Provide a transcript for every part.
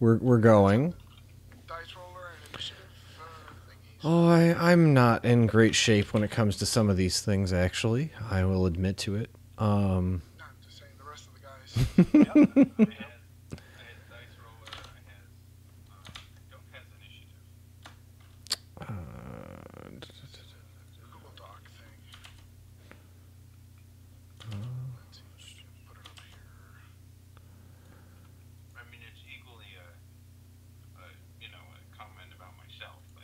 We're going. Dice roller and initiative thingies. Oh, I'm not in great shape when it comes to some of these things. Actually, I will admit to it. I'm just saying the rest of the guys. Yep. I had dice roller. I had don't has initiative. Google Doc thing. Let's see. Put it up here. I mean, it's equally a comment about myself, but.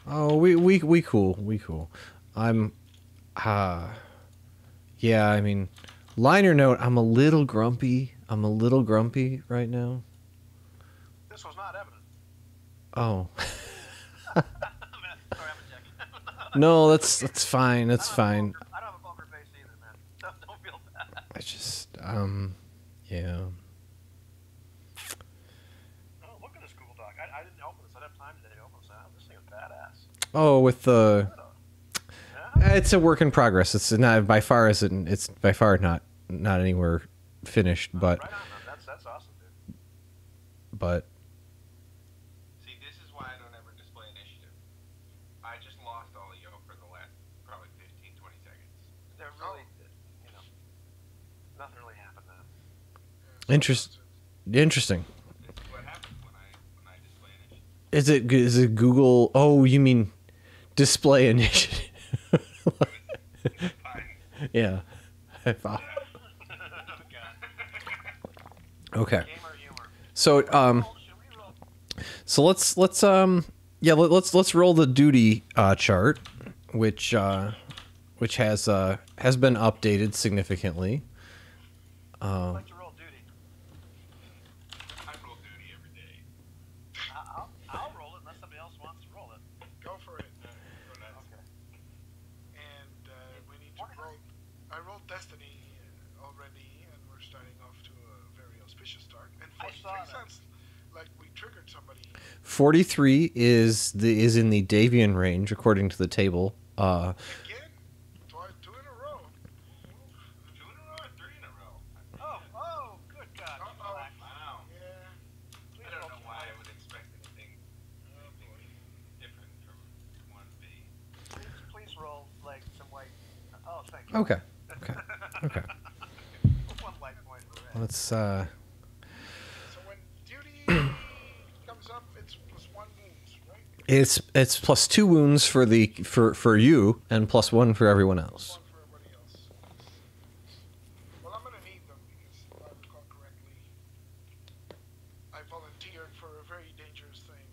Oh, we cool. We cool. I'm. Yeah. I mean, liner note. I'm a little grumpy. Right now. This was not evident. Oh. Sorry, I'm checking. No, that's fine. That's fine. I don't have a poker face either, man. Don't feel bad. I just yeah. Oh, look at this Google Doc. I didn't open this. I didn't have time today to open this. This thing is badass. Oh, with the. Yeah? It's a work in progress. It's not by far it's by far not anywhere finished, but Right on, man. That's awesome, dude. but See, this is why I don't ever display initiative. I just lost all of you for the last probably 15, 20 seconds. They're really, nothing really happened then. interesting. This is what happens when I display initiative. Is it Google? Oh, you mean display initiative? Fine. Yeah. Okay. Gamer humor. So Should we roll? so let's let's roll the duty chart, which has been updated significantly. I'd like to roll duty. I roll duty every day. I'll roll it unless somebody else wants to roll it. Go for it. Go nuts. Okay. And we need to roll. I rolled Destiny already, and we're starting off to a very auspicious start. And I 43 saw that. sounds like we triggered somebody. 43 is in the Davian range according to the table. Again? Two in a row. 2 in a row or 3 in a row? Oh, good God. Uh-oh. Wow. Yeah. I don't know why I would expect anything different from 1B. Please roll like some white. Oh, thank you. Okay. One light point for red. Let's So when duty comes up, it's plus 1 wounds, right? it's plus 2 wounds for you and plus 1 for everyone else. 1 for everybody else. Well, I'm gonna need them because if I recall correctly, I volunteered for a very dangerous thing.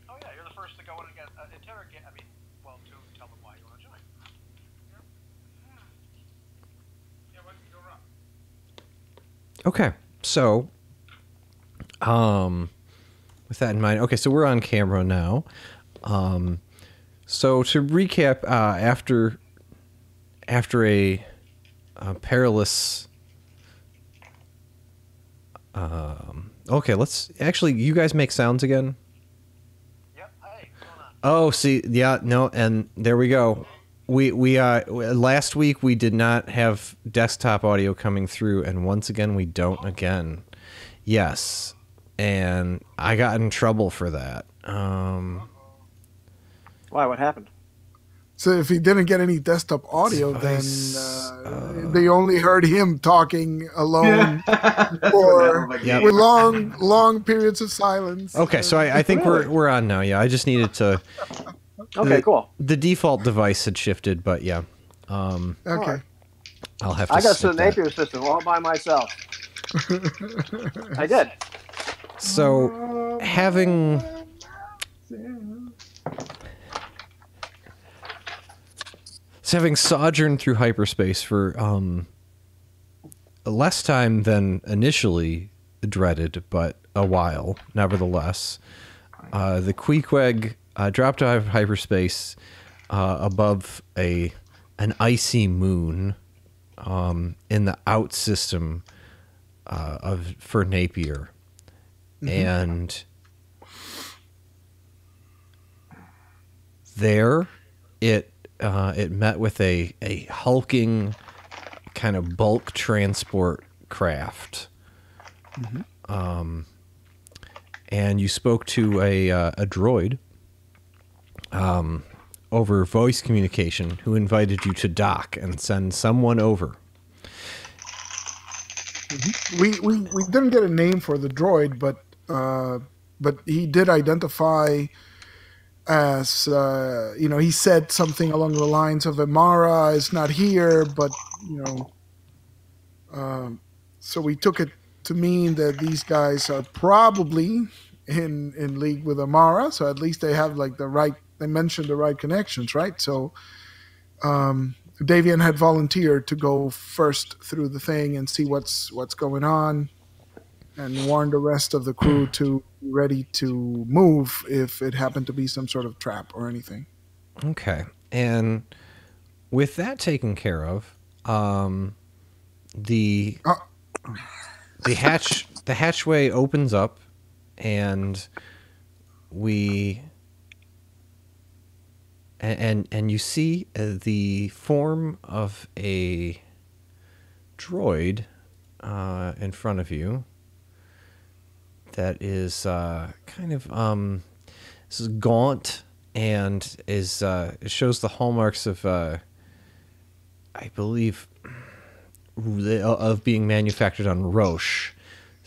Oh yeah, you're the first to go in and get interrogate. I mean, well, to tell them why you want to join. Yeah, what can go wrong? Okay. So with that in mind, okay, so we're on camera now. So to recap, after a perilous okay, let's actually, you guys make sounds again. Yep. Hey, what's going on? Oh, see, yeah, no, and there we go. We last week we did not have desktop audio coming through, and once again we don't again. Yes, and I got in trouble for that. Why? What happened? So if he didn't get any desktop audio, then they only heard him talking alone or Yep. with long periods of silence. Okay, so I think we're on now. Yeah, I just needed to. Okay, cool. The default device had shifted, but yeah. Okay. I'll have to. I got skip the that. Napier system all by myself. I did. So having sojourned through hyperspace for less time than initially dreaded, but a while nevertheless, the Queequeg dropped out of hyperspace above an icy moon in the out system for Napier, and there it met with a hulking kind of bulk transport craft, and you spoke to a droid over voice communication who invited you to dock and send someone over. We didn't get a name for the droid, but he did identify as he said something along the lines of Amara is not here, but so we took it to mean that these guys are probably in league with Amara, so at least they have like they mentioned the right connections, right? So Davian had volunteered to go first through the thing and see what's going on, and warn the rest of the crew to be ready to move if it happened to be some sort of trap or anything. Okay, and with that taken care of, the hatchway opens up, and and you see the form of a droid in front of you that is kind of this is gaunt and is it shows the hallmarks of I believe of being manufactured on Roche,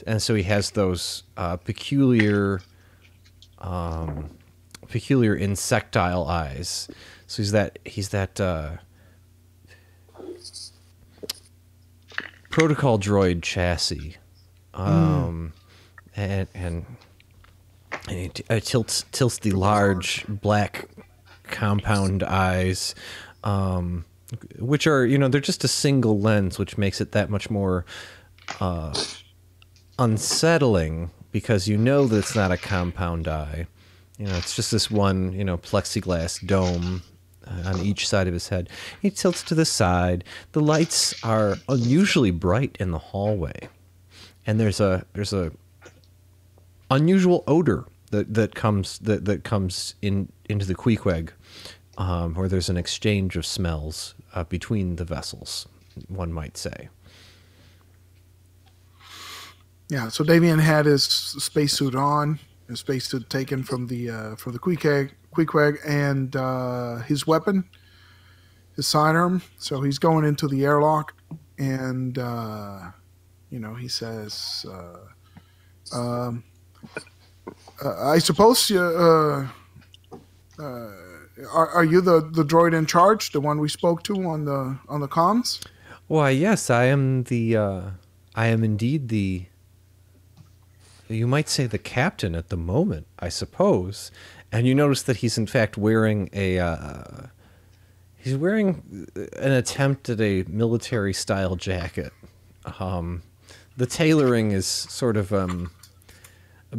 and so he has those peculiar insectile eyes. So he's that protocol droid chassis, and he tilts the large black compound eyes, which are they're just a single lens, which makes it that much more unsettling because that it's not a compound eye. It's just this one, plexiglass dome on each side of his head. He tilts to the side. The lights are unusually bright in the hallway, and there's a unusual odor that comes into the Queequeg, where there's an exchange of smells between the vessels, one might say. Yeah. So Davian had his spacesuit on. A spacesuit taken from the Queequeg, and his weapon, his sidearm. So he's going into the airlock, and he says, "I suppose are you the droid in charge, the one we spoke to on the comms?" Why, yes, I am indeed the. You might say the captain at the moment, I suppose. And you notice that he's in fact wearing an attempt at a military style jacket. The tailoring is sort of a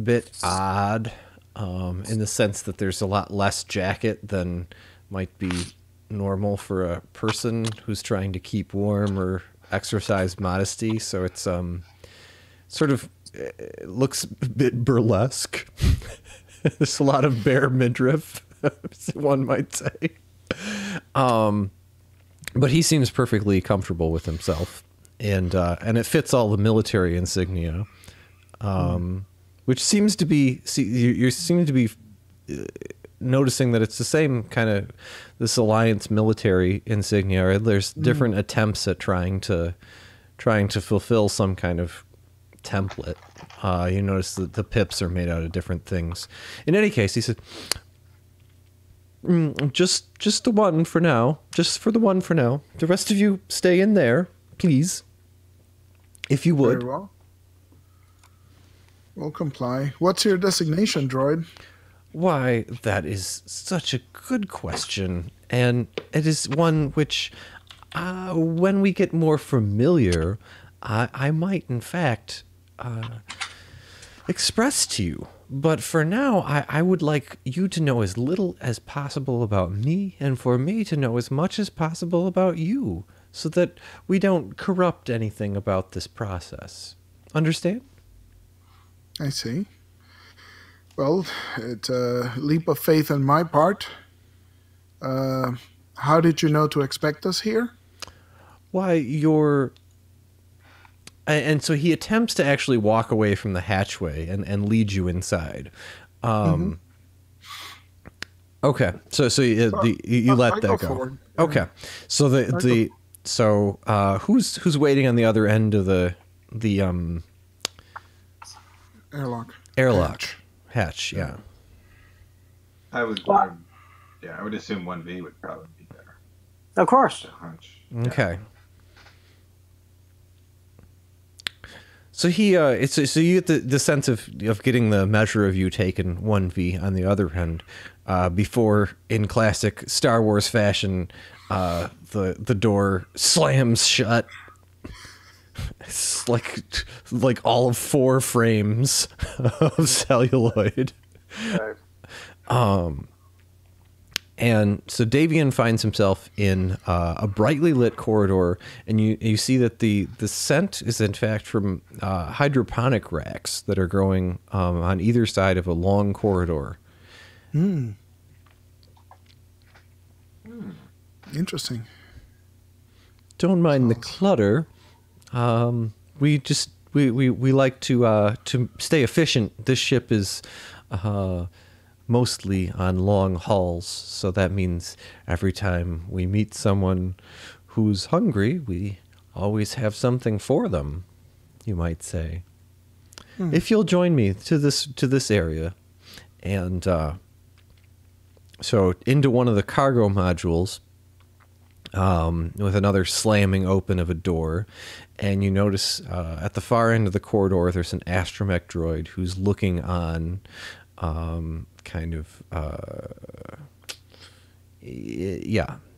bit odd, in the sense that there's a lot less jacket than might be normal for a person who's trying to keep warm or exercise modesty. So it's sort of it looks a bit burlesque. There's a lot of bare midriff, one might say. But he seems perfectly comfortable with himself, and it fits all the military insignia, which seems to be. You seem to be noticing that it's the same kind of this Alliance military insignia. Or there's different attempts at trying to fulfill some kind of template. You notice that the pips are made out of different things. In any case, he said, just the one for now. Just for the one for now. The rest of you stay in there, please. If you would. Very well. We'll comply. What's your designation, droid? Why, that is such a good question. And it is one which, when we get more familiar, I might, in fact, express to you. But for now, I would like you to know as little as possible about me, and for me to know as much as possible about you, so that we don't corrupt anything about this process. Understand? I see. Well, it's a leap of faith on my part. How did you know to expect us here? Why, And so he attempts to actually walk away from the hatchway and lead you inside. Okay, so you let I that go. forward. Okay, so who's waiting on the other end of the Airlock. hatch? Yeah. I would assume 1V would probably be better. Of course. A hunch. Okay. So so you get the sense of getting the measure of you taken 1V on the other end, before, in classic Star Wars fashion, the door slams shut. It's like all of 4 frames of celluloid. Right. And so Davian finds himself in a brightly lit corridor, and you see that the scent is in fact from hydroponic racks that are growing on either side of a long corridor. Interesting. Don't mind the clutter. We like to stay efficient. This ship is mostly on long hauls, so that means every time we meet someone who's hungry, we always have something for them, you might say. If you'll join me to this area, and so into one of the cargo modules, with another slamming open of a door, and you notice at the far end of the corridor there's an astromech droid who's looking on,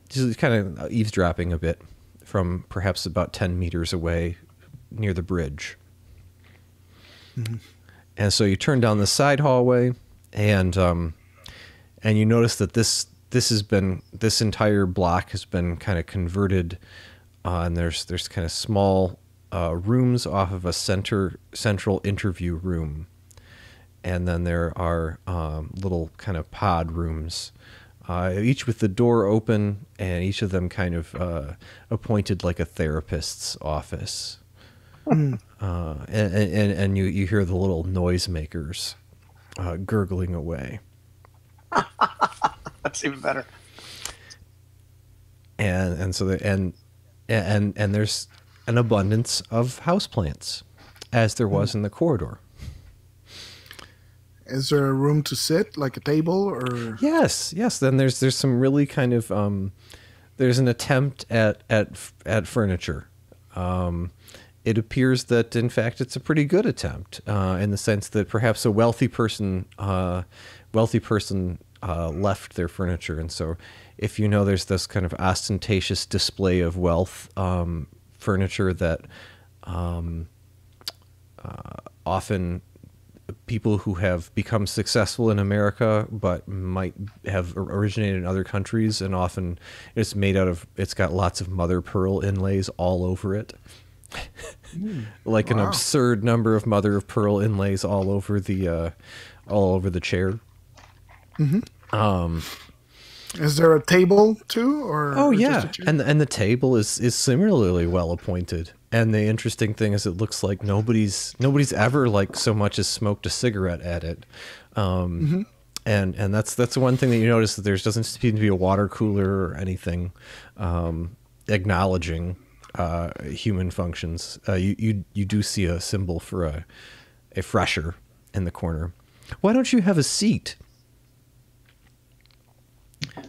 just kind of eavesdropping a bit from perhaps about 10 meters away near the bridge. And so you turn down the side hallway, and you notice that this entire block has been kind of converted, and there's kind of small rooms off of a central interview room. And then there are little kind of pod rooms, each with the door open, and each of them kind of appointed like a therapist's office. And you hear the little noisemakers gurgling away. That's even better. And there's an abundance of houseplants, as there was in the corridor. Is there a room to sit, like a table, or? Yes. Then there's some really kind of there's an attempt at furniture. It appears that in fact it's a pretty good attempt, in the sense that perhaps a wealthy person left their furniture, and so if you know there's this kind of ostentatious display of wealth furniture that often people who have become successful in America but might have originated in other countries, and often it's got lots of mother pearl inlays all over it. Like an absurd number of mother of pearl inlays all over the chair. Is there a table too, or? Oh or yeah, just a chair? and the table is similarly well appointed. And the interesting thing is, it looks like nobody's ever like so much as smoked a cigarette at it. And that's one thing that you notice, that there doesn't seem to be a water cooler or anything acknowledging human functions. You do see a symbol for a fresher in the corner. Why don't you have a seat?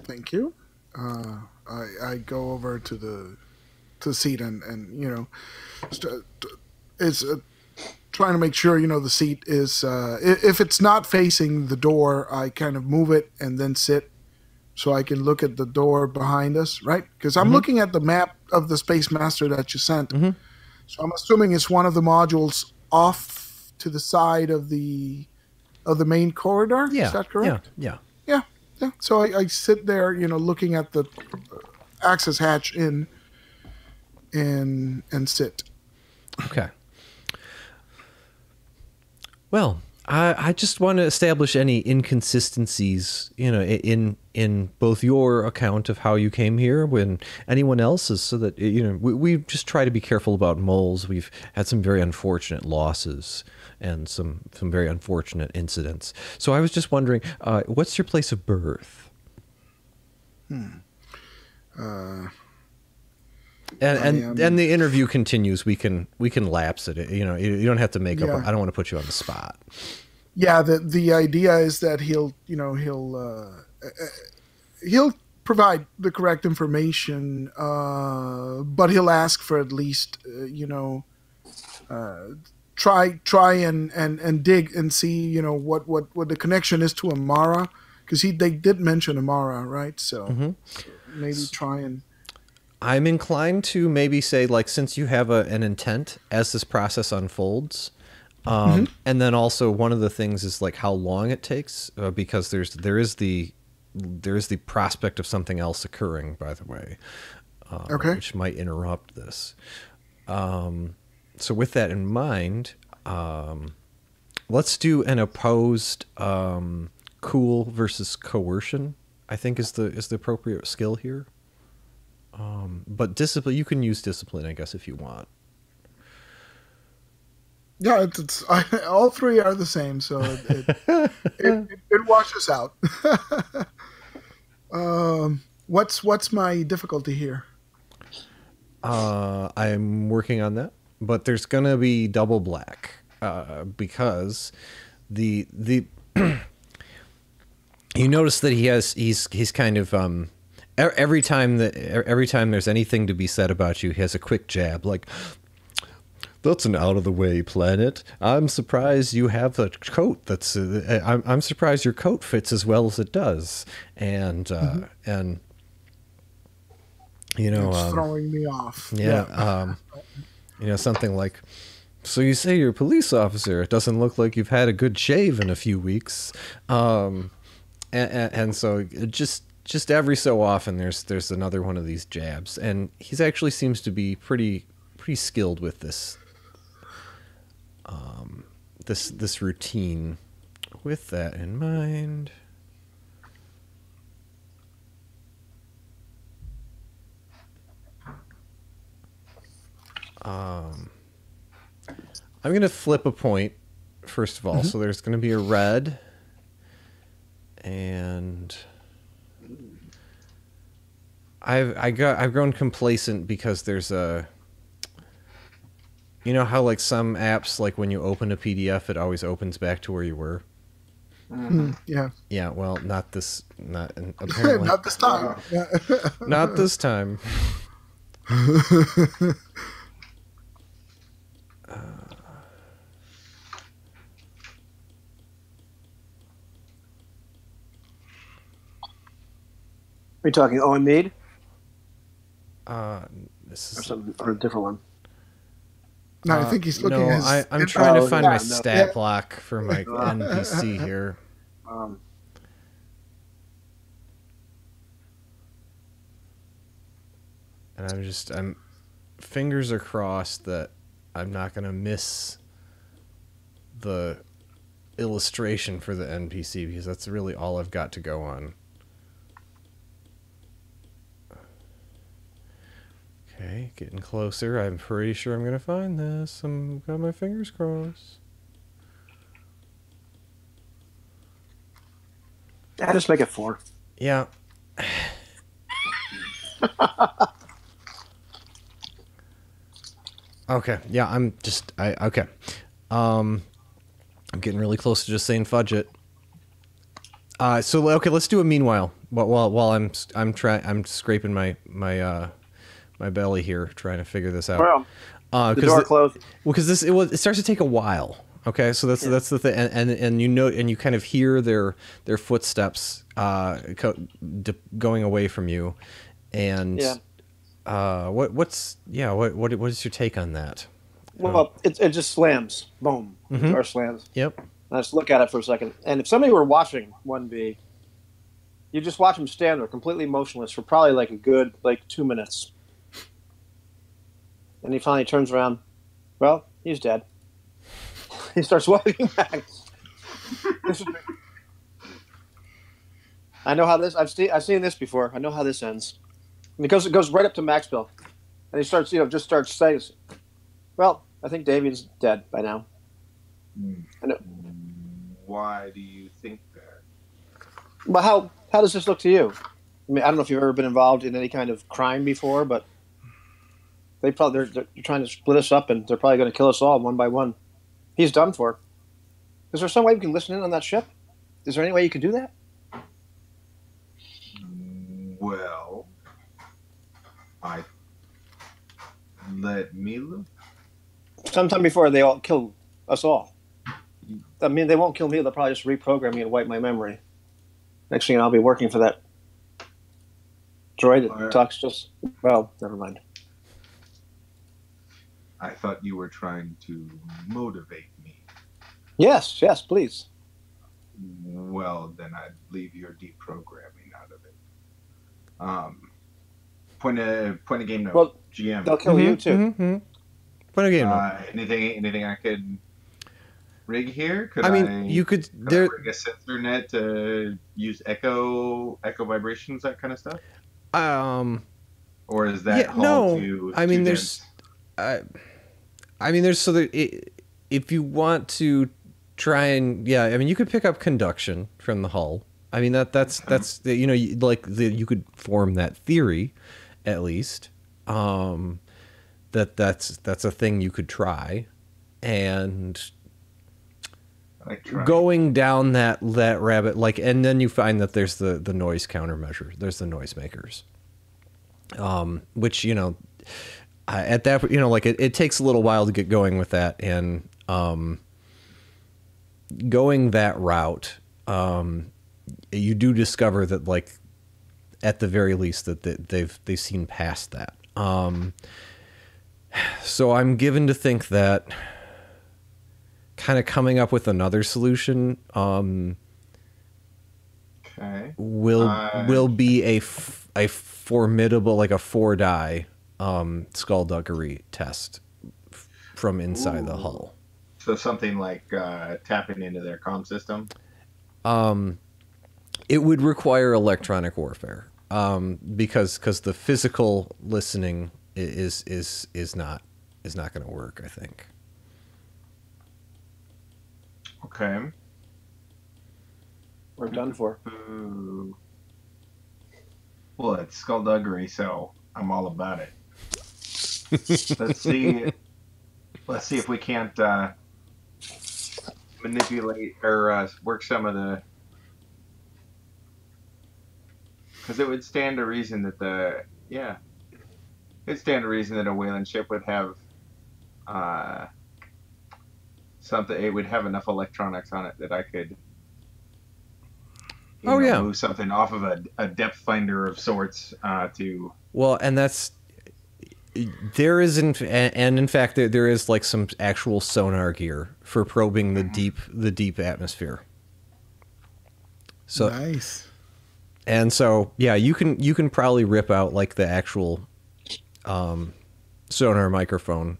Thank you. I go over to the seat and it's trying to make sure the seat is if it's not facing the door, I kind of move it and then sit so I can look at the door behind us, right? Because I'm looking at the map of the Space Master that you sent, so I'm assuming it's one of the modules off to the side of the main corridor. Yeah, is that correct? Yeah. So I sit there, looking at the access hatch and sit. Okay. Well, I just want to establish any inconsistencies, in in both your account of how you came here when anyone else's, so that we just try to be careful about moles. We've had some very unfortunate losses and some very unfortunate incidents. So I was just wondering, what's your place of birth? And the interview continues. We can lapse it. You don't have to make up. I don't want to put you on the spot. Yeah, the idea is that he'll provide the correct information, but he'll ask for at least try and dig and see what the connection is to Amara, because they did mention Amara, right? So maybe try and. I'm inclined to maybe say, like, since you have an intent as this process unfolds. And then also one of the things is like how long it takes, because there is the prospect of something else occurring, by the way, which might interrupt this. So with that in mind, let's do an opposed cool versus coercion, I think is the appropriate skill here. But discipline, you can use discipline, I guess, if you want. Yeah, all three are the same, so it washes out. What's my difficulty here? I'm working on that, but there's gonna be double black because the you notice that he's kind of every time there's anything to be said about you, he has a quick jab like. That's an out-of-the-way planet. I'm surprised you have a coat that's... I'm surprised your coat fits as well as it does. And it's throwing me off. Yeah. Something like, so you say you're a police officer. It doesn't look like you've had a good shave in a few weeks. And so just every so often there's another one of these jabs. And he actually seems to be pretty skilled with this. This routine. With that in mind, I'm gonna flip a point first of all. So there's gonna be a red, and I've grown complacent because there's a. You know how like some apps, like when you open a PDF, it always opens back to where you were? Yeah. Yeah, well, not apparently. Not this time. Not this time. Are you talking Owen Mead? This Or is something, or a different one? No, I think he's looking no, at his... I'm trying to find my no. stat block for my NPC here. And I'm fingers are crossed that I'm not going to miss the illustration for the NPC, because that's really all I've got to go on. Okay, getting closer. I'm pretty sure I'm going to find this. I've got my fingers crossed. Yeah, just make it 4. Yeah. Okay. Yeah, okay. I'm getting really close to just saying fudge it. So okay, let's do a meanwhile. While I'm scraping my belly here, trying to figure this out. Well, the door closed. Well, because it starts to take a while. Okay, so that's the thing, and you kind of hear their footsteps going away from you, and what is your take on that? Well, it just slams, boom, the door slams. Yep. I just look at it for a second, and if somebody were watching 1B, you just watch him stand there completely motionless for probably like a good 2 minutes. And he finally turns around. Well, he's dead. He starts walking back. I know how this. I've seen this before. I know how this ends. And it goes right up to Maxwell, and he starts just starts saying, "Well, I think Davian's dead by now." I know. Why do you think that? But how does this look to you? I mean, I don't know if you've ever been involved in any kind of crime before, but they're trying to split us up, and they're probably going to kill us all one by one. He's done for. Is there some way we can listen in on that ship? Is there any way you can do that? Well, let me look. Sometime before they all kill us all. I mean, they won't kill me. They'll probably just reprogram me and wipe my memory. Next thing I'll be working for that droid that talks just... Well, never mind. I thought you were trying to motivate me. Yes, please. Well, then I'd leave your deprogramming out of it. Point of game note. Well, GM. they'll kill you too. Point of game note. Anything I could rig here? I mean, you could there rig a sensor net to use echo vibrations, that kind of stuff. Or is that too I mean, dense? there's so that if you want to try and I mean, you could pick up conduction from the hull. I mean that's you could form that theory, at least. That's a thing you could try, and going down that rabbit, and then you find that there's the noise countermeasure. There's the noisemakers, which at that it takes a little while to get going with that, and going that route, you do discover that at the very least that they've seen past that. So I'm given to think that kind of coming up with another solution will be a formidable, like a 4-die skullduggery test from inside the hull. So something like tapping into their comm system? It would require electronic warfare because the physical listening is not going to work, I think. Okay. We're done for. Well, it's skullduggery, so I'm all about it. Let's see if we can't manipulate or work some of the. Because it would stand to reason that it'd stand to reason that a Wayland ship would have something. It would have enough electronics on it that I could move something off of a depth finder of sorts to. Well, and there is in fact there is like some actual sonar gear for probing the deep atmosphere. So nice. And so you can probably rip out like the actual sonar microphone.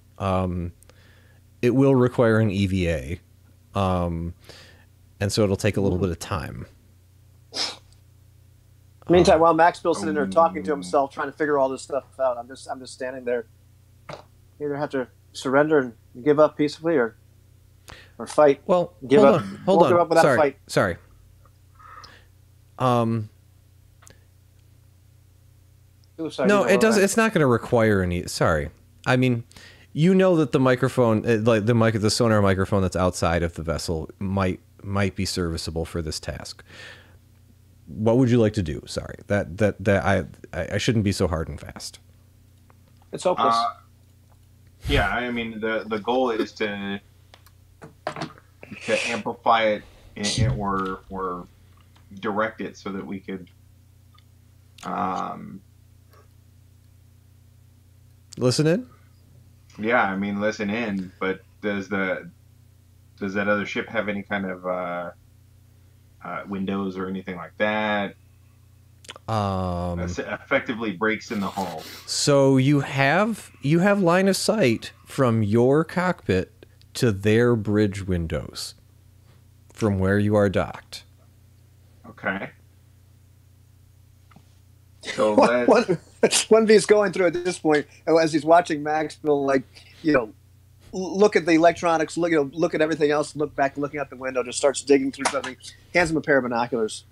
It will require an EVA, and so it'll take a little bit of time. Meantime, while Max Bill's sitting there talking to himself, trying to figure all this stuff out, I'm just standing there. You either have to surrender and give up peacefully, or fight. Well, give hold up. on, hold on. Give up without a fight. Sorry. No, it does. It's not going to require any. Sorry, I mean, that the microphone, the sonar microphone that's outside of the vessel, might be serviceable for this task. What would you like to do? Sorry, that I shouldn't be so hard and fast. It's hopeless. Yeah, I mean the goal is to amplify it or direct it so that we could listen in. Yeah, I mean listen in, but does that other ship have any kind of windows or anything like that? Effectively breaks in the hull. So you have line of sight from your cockpit to their bridge windows from where you are docked. Okay. So let's. One V's going through at this point, and as he's watching Maxwell, like, look at the electronics, look at everything else, look back, looking out the window, just starts digging through something, hands him a pair of binoculars.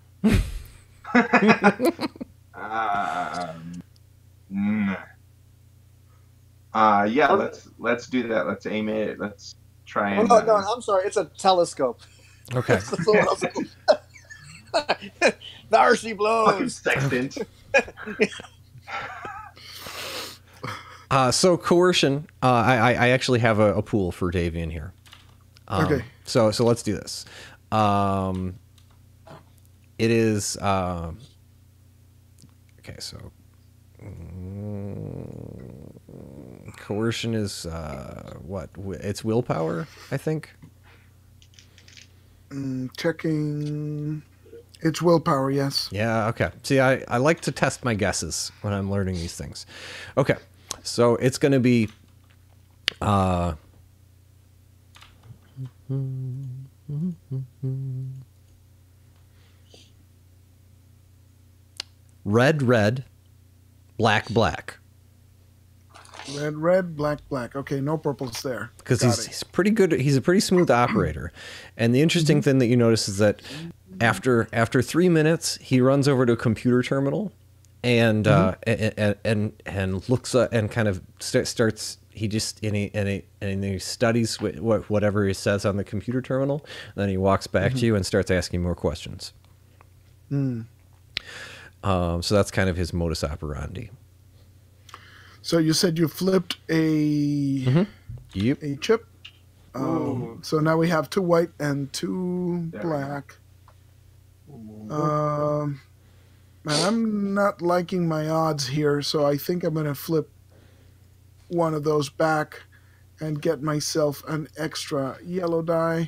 Yeah, let's do that. Let's aim it. Let's try and. No, I'm sorry. It's a telescope. Okay. There she blows. Sextant. So coercion. I actually have a pool for Davian here. Okay. So let's do this. It is. Okay. So. Coercion is what? It's willpower, I think. Checking. It's willpower, yes. Yeah, okay. See, I like to test my guesses when I'm learning these things. Okay, so it's going to be... red, black, black. Red, black. Okay, no purples there. Because he's pretty good. He's a pretty smooth operator. And the interesting thing that you notice is that after 3 minutes, he runs over to a computer terminal and and looks and kind of starts. He just and he studies whatever he says on the computer terminal. And then he walks back to you and starts asking more questions. So that's kind of his modus operandi. So you said you flipped a chip. So now we have 2 white and 2 black. And I'm not liking my odds here, so I think I'm going to flip one of those back and get myself an extra yellow die.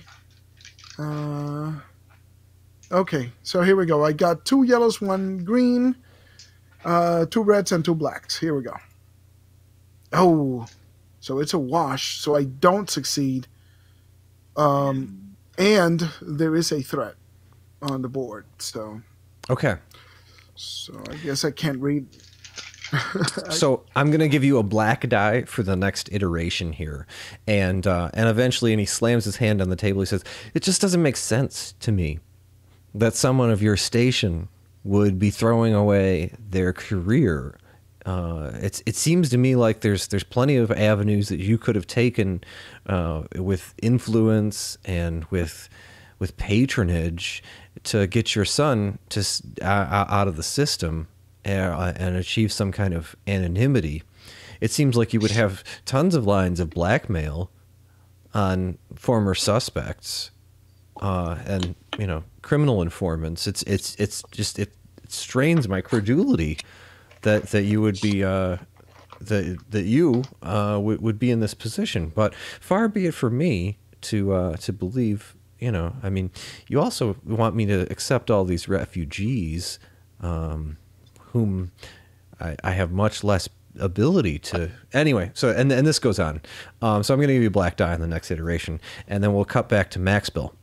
Okay, so here we go. I got 2 yellows, 1 green, 2 reds, and 2 blacks. Here we go. Oh, so it's a wash, so I don't succeed. And there is a threat on the board, so... Okay. So I guess I can't read. So I'm going to give you a black die for the next iteration here. And eventually, and he slams his hand on the table, he says, it just doesn't make sense to me that someone of your station would be throwing away their career. It seems to me like there's plenty of avenues that you could have taken with influence and with patronage to get your son to out of the system and achieve some kind of anonymity. It seems like you would have tons of lines of blackmail on former suspects and criminal informants. It strains my credulity that you would be that you would be in this position. But far be it for me to believe. I mean, you also want me to accept all these refugees, whom I have much less ability to. Anyway, so and this goes on. So I'm going to give you a black die in the next iteration, and then we'll cut back to Maxbill.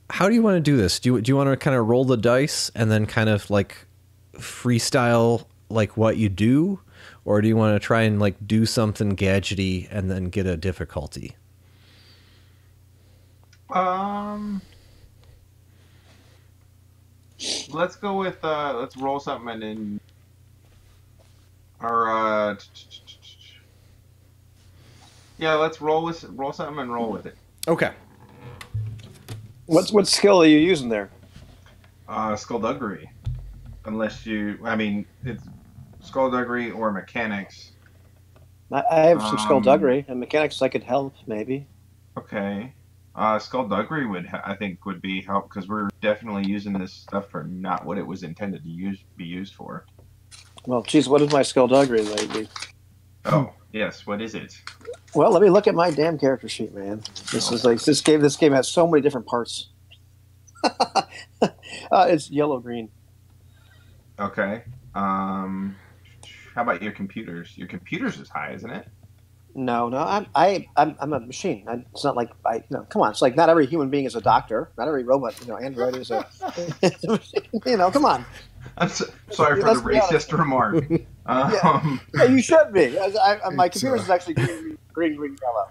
How do you want to do this? Do you want to kind of roll the dice and then kind of like freestyle like what you do? Or do you want to try and like do something gadgety and then get a difficulty? Let's go with let's roll something and then our yeah, let's roll something and roll with it. Okay. What skill are you using there? Skullduggery. Unless it's skullduggery or mechanics. I have some skullduggery and mechanics. I could help maybe. Okay. Skullduggery would be help because we're definitely using this stuff for not what it was intended to be used for. Well, geez, what is my skullduggery lately? Oh, yes. What is it? Well, let me look at my damn character sheet, man. This game has so many different parts. It's yellow green. Okay. How about your computers? Your computers is high, isn't it? No, no, I'm a machine. It's not like come on. It's like not every human being is a doctor. Not every robot, android is a, is a machine. Come on. I'm sorry for the Let's be honest. racist remark. Yeah, you should be. My It's, computer is actually green, yellow.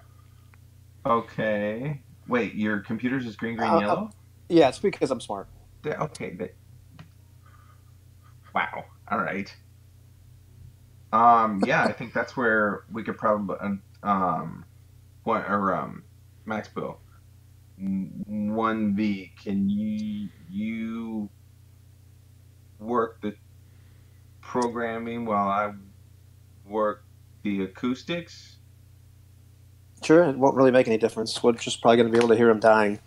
Okay. Wait, your computer's is green, yellow? Yeah, it's because I'm smart. Okay. Wow. All right. Yeah, I think that's where we could probably Max Bill 1V. Can you work the programming while I work the acoustics? Sure, it won't really make any difference. We're just probably going to be able to hear him dying.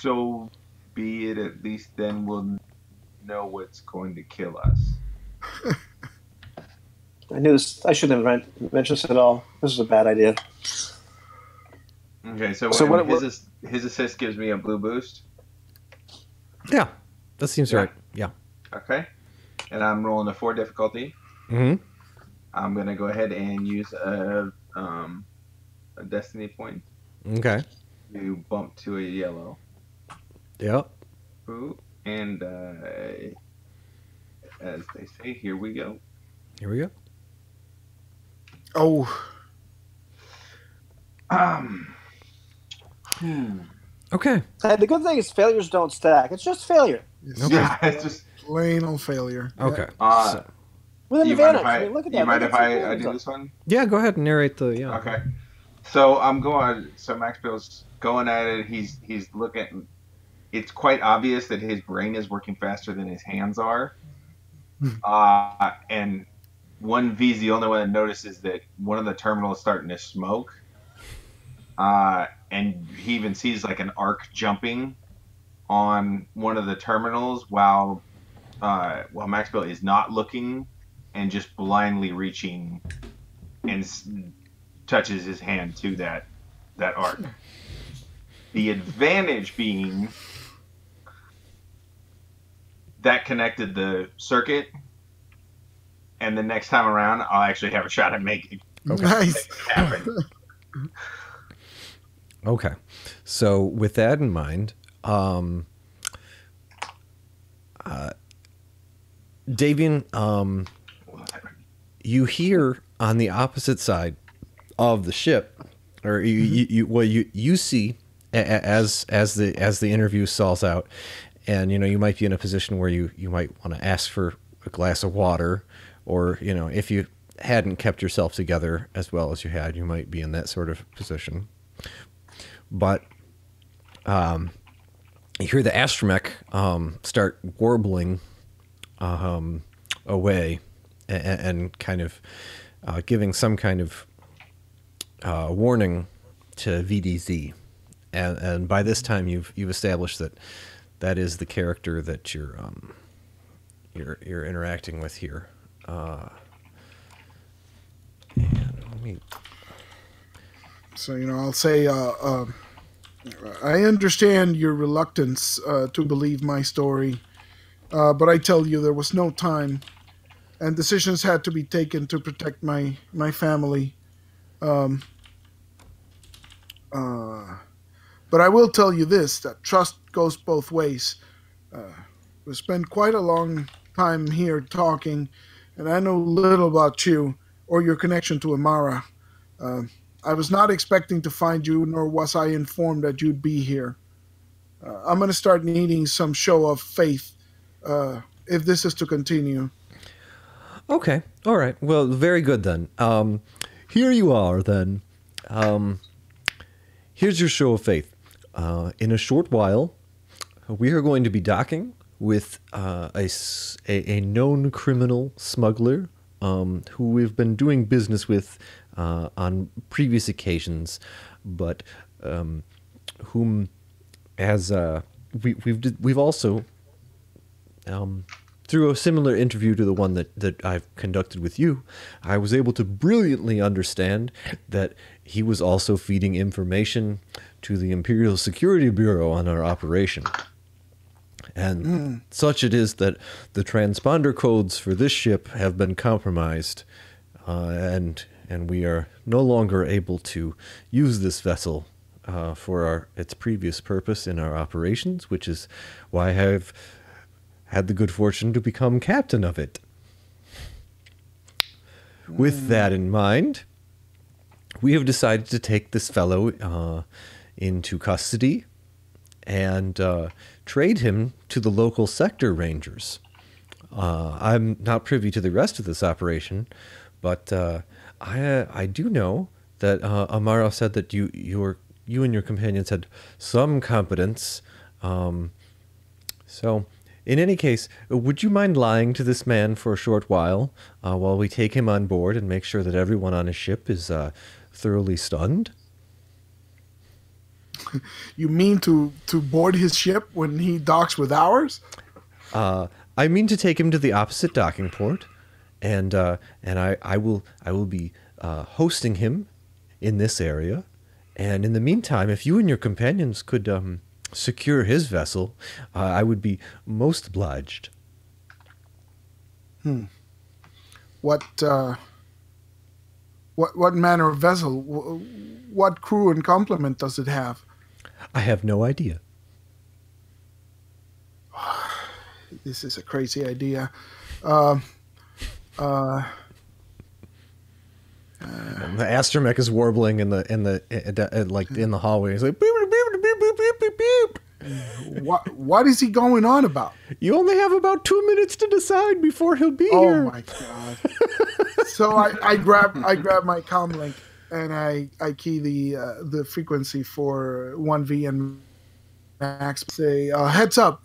So be it. At least then we'll know what's going to kill us. I knew this. I shouldn't have mentioned this at all. This is a bad idea. Okay, so his assist gives me a blue boost. Yeah, that seems right. Yeah. Okay, and I'm rolling a 4 difficulty. Mm-hmm. I'm gonna go ahead and use a destiny point. Okay. To bump to a yellow. Yep. Ooh, and as they say, here we go. Here we go. Oh. Okay. The good thing is failures don't stack. It's just failure. Okay. Yeah, it's just Plain old failure. Okay. With an you mind advantage. Look at that. you mind Look if at I some do this one? Yeah, go ahead and narrate the Okay. So I'm going. So Max Bill's going at it. He's looking. It's quite obvious that his brain is working faster than his hands are. And 1V is the only one that notices that one of the terminals is starting to smoke. And he even sees like an arc jumping on one of the terminals while Max Bill is not looking and just blindly reaching and touches his hand to that arc. The advantage being that connected the circuit, and the next time around, I'll actually have a shot at making Nice. it happen. Okay. So with that in mind, Davian, you hear on the opposite side of the ship, or you see as the interview stalls out, and you might be in a position where you might want to ask for a glass of water, or if you hadn't kept yourself together as well as you had, you might be in that sort of position. But you hear the astromech start warbling away and kind of giving some kind of warning to VDZ. And by this time, you've established that is the character that you're interacting with here. And let me. So, I'll say, I understand your reluctance to believe my story, but I tell you there was no time, and decisions had to be taken to protect my family. But I will tell you this, that trust goes both ways. We spent quite a long time here talking, and I know little about you or your connection to Amara. I was not expecting to find you, nor was I informed that you'd be here. I'm going to start needing some show of faith if this is to continue. Okay. All right. Well, very good then. Here you are then. Here's your show of faith. In a short while, we are going to be docking with a known criminal smuggler who we've been doing business with on previous occasions, but whom, as we've also through a similar interview to the one that I've conducted with you, I was able to brilliantly understand that he was also feeding information to the Imperial Security Bureau on our operation. And such it is that the transponder codes for this ship have been compromised and we are no longer able to use this vessel for its previous purpose in our operations, which is why I have had the good fortune to become captain of it. With that in mind, we have decided to take this fellow into custody and trade him to the local sector rangers. I'm not privy to the rest of this operation, but I do know that Amaro said that you and your companions had some competence. So, in any case, would you mind lying to this man for a short while we take him on board and make sure that everyone on his ship is thoroughly stunned? You mean to board his ship when he docks with ours? I mean to take him to the opposite docking port, and I will be hosting him in this area. And in the meantime, if you and your companions could secure his vessel, I would be most obliged. What manner of vessel? What crew and complement does it have? I have no idea. This is a crazy idea. The astromech is warbling in the hallway. He's like, beep, beep, beep, beep, beep, beep, beep. What is he going on about? You only have about 2 minutes to decide before he'll be here. Oh my god! So I grab my comlink and I key the frequency for 1V and Max. Say heads up.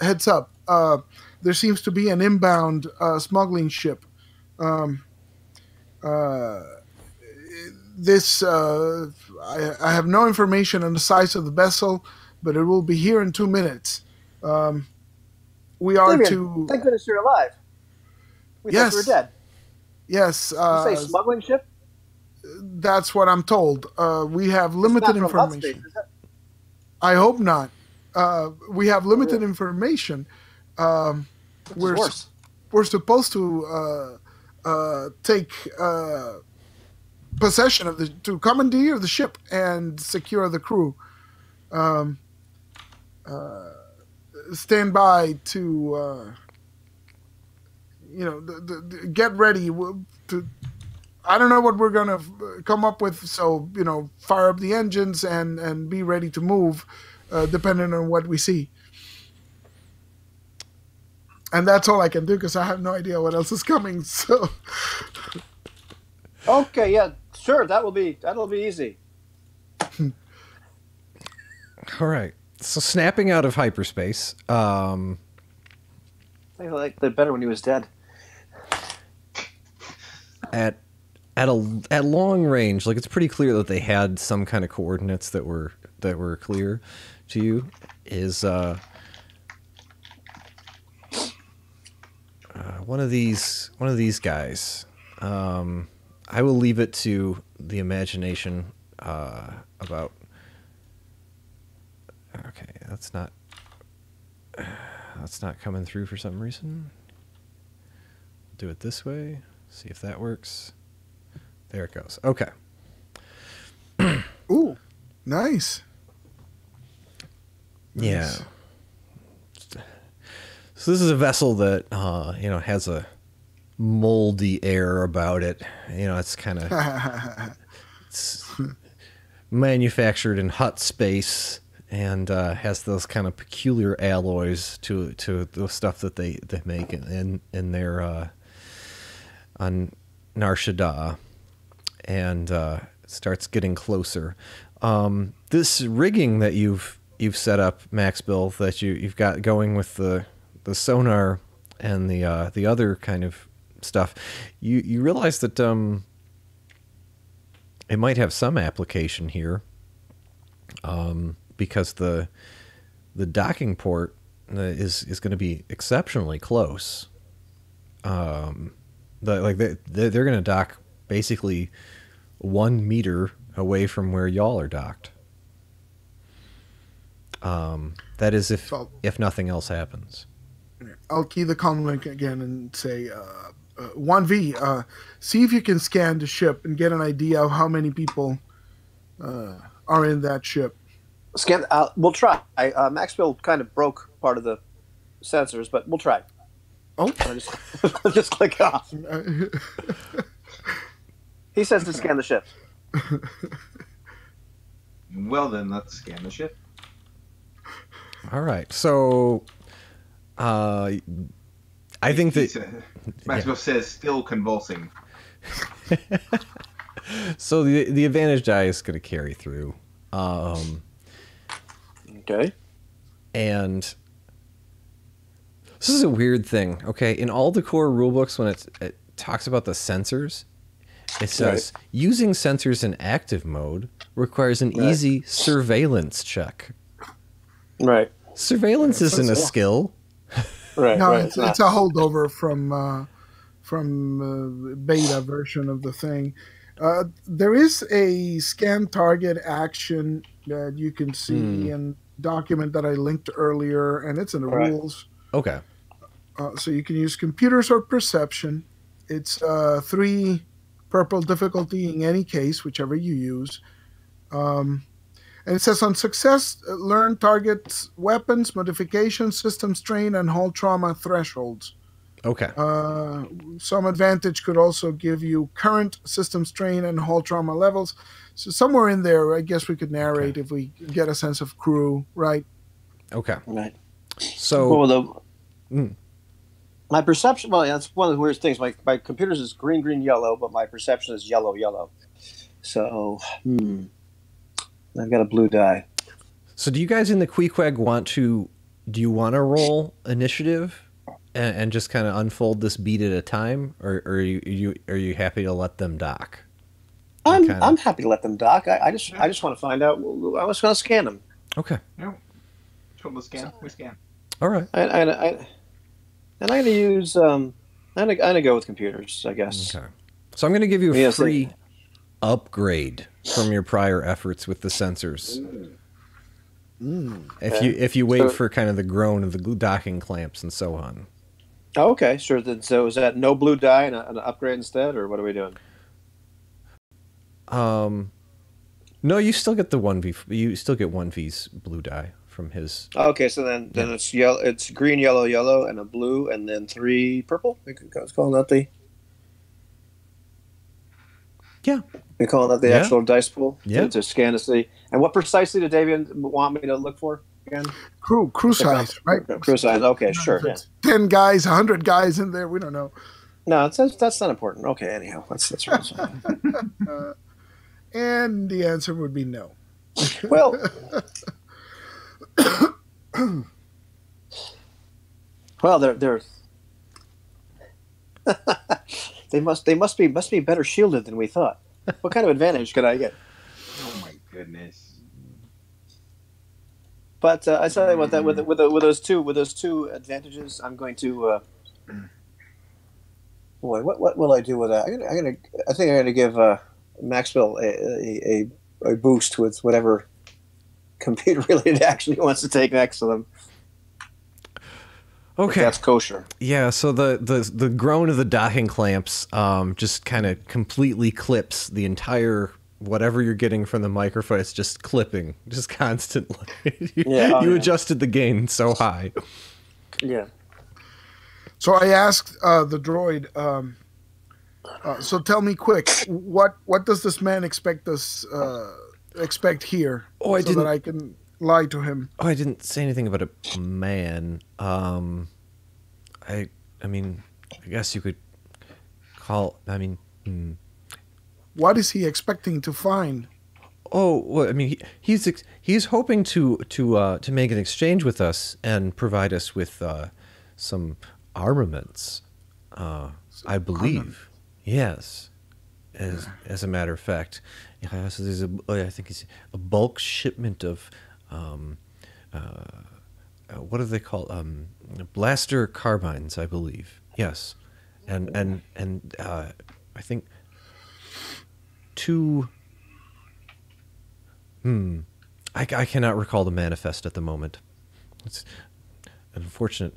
There seems to be an inbound smuggling ship. I have no information on the size of the vessel, but it will be here in 2 minutes. We are Damien, to. thank goodness you're alive. We thought you were dead. Yes. You say smuggling ship? That's what I'm told. We have limited It's not from Hot information. Space, is it? I hope not. We have limited information. We're supposed to take possession of to commandeer the ship and secure the crew. Stand by to, get ready to. I don't know what we're gonna come up with, so fire up the engines and be ready to move, depending on what we see. And that's all I can do because I have no idea what else is coming. So. Okay, yeah, sure. That'll be easy. All right. So snapping out of hyperspace. I like that better when he was dead. At long range, like it's pretty clear that they had some kind of coordinates that were clear to you. Is one of these guys. I will leave it to the imagination about. Okay, that's not coming through for some reason. Do it this way. See if that works. There it goes. Okay. Ooh, nice. Yeah. So this is a vessel that has a moldy air about it. It's kind of it's manufactured in hut space and has those kind of peculiar alloys to the stuff that they make in their on Nar Shaddaa, and starts getting closer. This rigging that you've set up, Max Bill, that you've got going with the sonar and the other kind of stuff, you realize that it might have some application here, because the docking port is going to be exceptionally close. They're going to dock basically 1 meter away from where y'all are docked. That is if nothing else happens. I'll key the comm link again and say, 1V. See if you can scan the ship and get an idea of how many people are in that ship. Scan. We'll try. Maxwell kind of broke part of the sensors, but we'll try. Oh, Just click off. He says to scan the ship. Well, then let's scan the ship. All right. So, I think that Maxwell says still convulsing. so the advantage die is going to carry through. Okay. And this is a weird thing. Okay, in all the core rulebooks, when it talks about the sensors, it says using sensors in active mode requires an easy surveillance check. Right. Surveillance isn't a skill. Right. no, right. it's a holdover from beta version of the thing. There is a scan target action that you can see in document that I linked earlier, and it's in the rules. Okay. So you can use computers or perception. It's 3 purple difficulty in any case, whichever you use. And it says on success, learn targets, weapons, modifications, system strain, and hull trauma thresholds. Okay. Some advantage could also give you current system strain and hull trauma levels. So somewhere in there, I guess we could narrate if we get a sense of crew, right? Okay. Right. So, my perception. Well, yeah, that's one of the weirdest things. My computers is green, green, yellow, but my perception is yellow, yellow. So, I've got a blue die. so do you guys in the Queequeg do you want to roll initiative and just kind of unfold this beat at a time, or are you happy to let them dock? I'm happy to let them dock. I just want to find out. I was going to scan them. Okay. No. Total scan. We scan. All right. And I'm going to use. I'm going to go with computers, I guess. Okay. So I'm going to give you a Yes, free upgrade from your prior efforts with the sensors. If you wait for kind of the groan of the docking clamps and so on. Oh, okay, sure. So is that no blue die and an upgrade instead, or what are we doing? No, you still get the 1V. You still get 1V's blue die from his. Okay, so then it's yellow. It's green, yellow, yellow, and a blue, and then 3 purple. Let's call that the. Yeah. We call that the actual dice pool. Yeah. To scan to see. And what precisely did Davian want me to look for again? Crew size, right? Crew size. Okay, sure. Yeah. 10 guys, 100 guys in there. We don't know. No, that's not important. Okay, anyhow, that's right. And the answer would be no. Well, they're they must be better shielded than we thought. What kind of advantage could I get? Oh my goodness. But I tell you what, that with those two advantages, I'm going to. Boy, what will I do with that? I think I'm gonna give Maxwell a boost with whatever computer related action he wants to take next to them. Okay, if that's kosher. Yeah, so the groan of the docking clamps just kind of completely clips the entire whatever you're getting from the microphone. It's just clipping, just constantly. You adjusted the gain so high. Yeah. So I asked the droid. So tell me quick, what does this man expect here? Oh, that I can lie to him. Oh, I didn't say anything about a man. I mean, I guess you could call. I mean, What is he expecting to find? Oh, well, I mean, he's hoping to make an exchange with us and provide us with some armaments. I believe, yes. As a matter of fact, so there's I think it's a bulk shipment of what do they call blaster carbines, I believe. Yes, and I think 2. I cannot recall the manifest at the moment. It's an unfortunate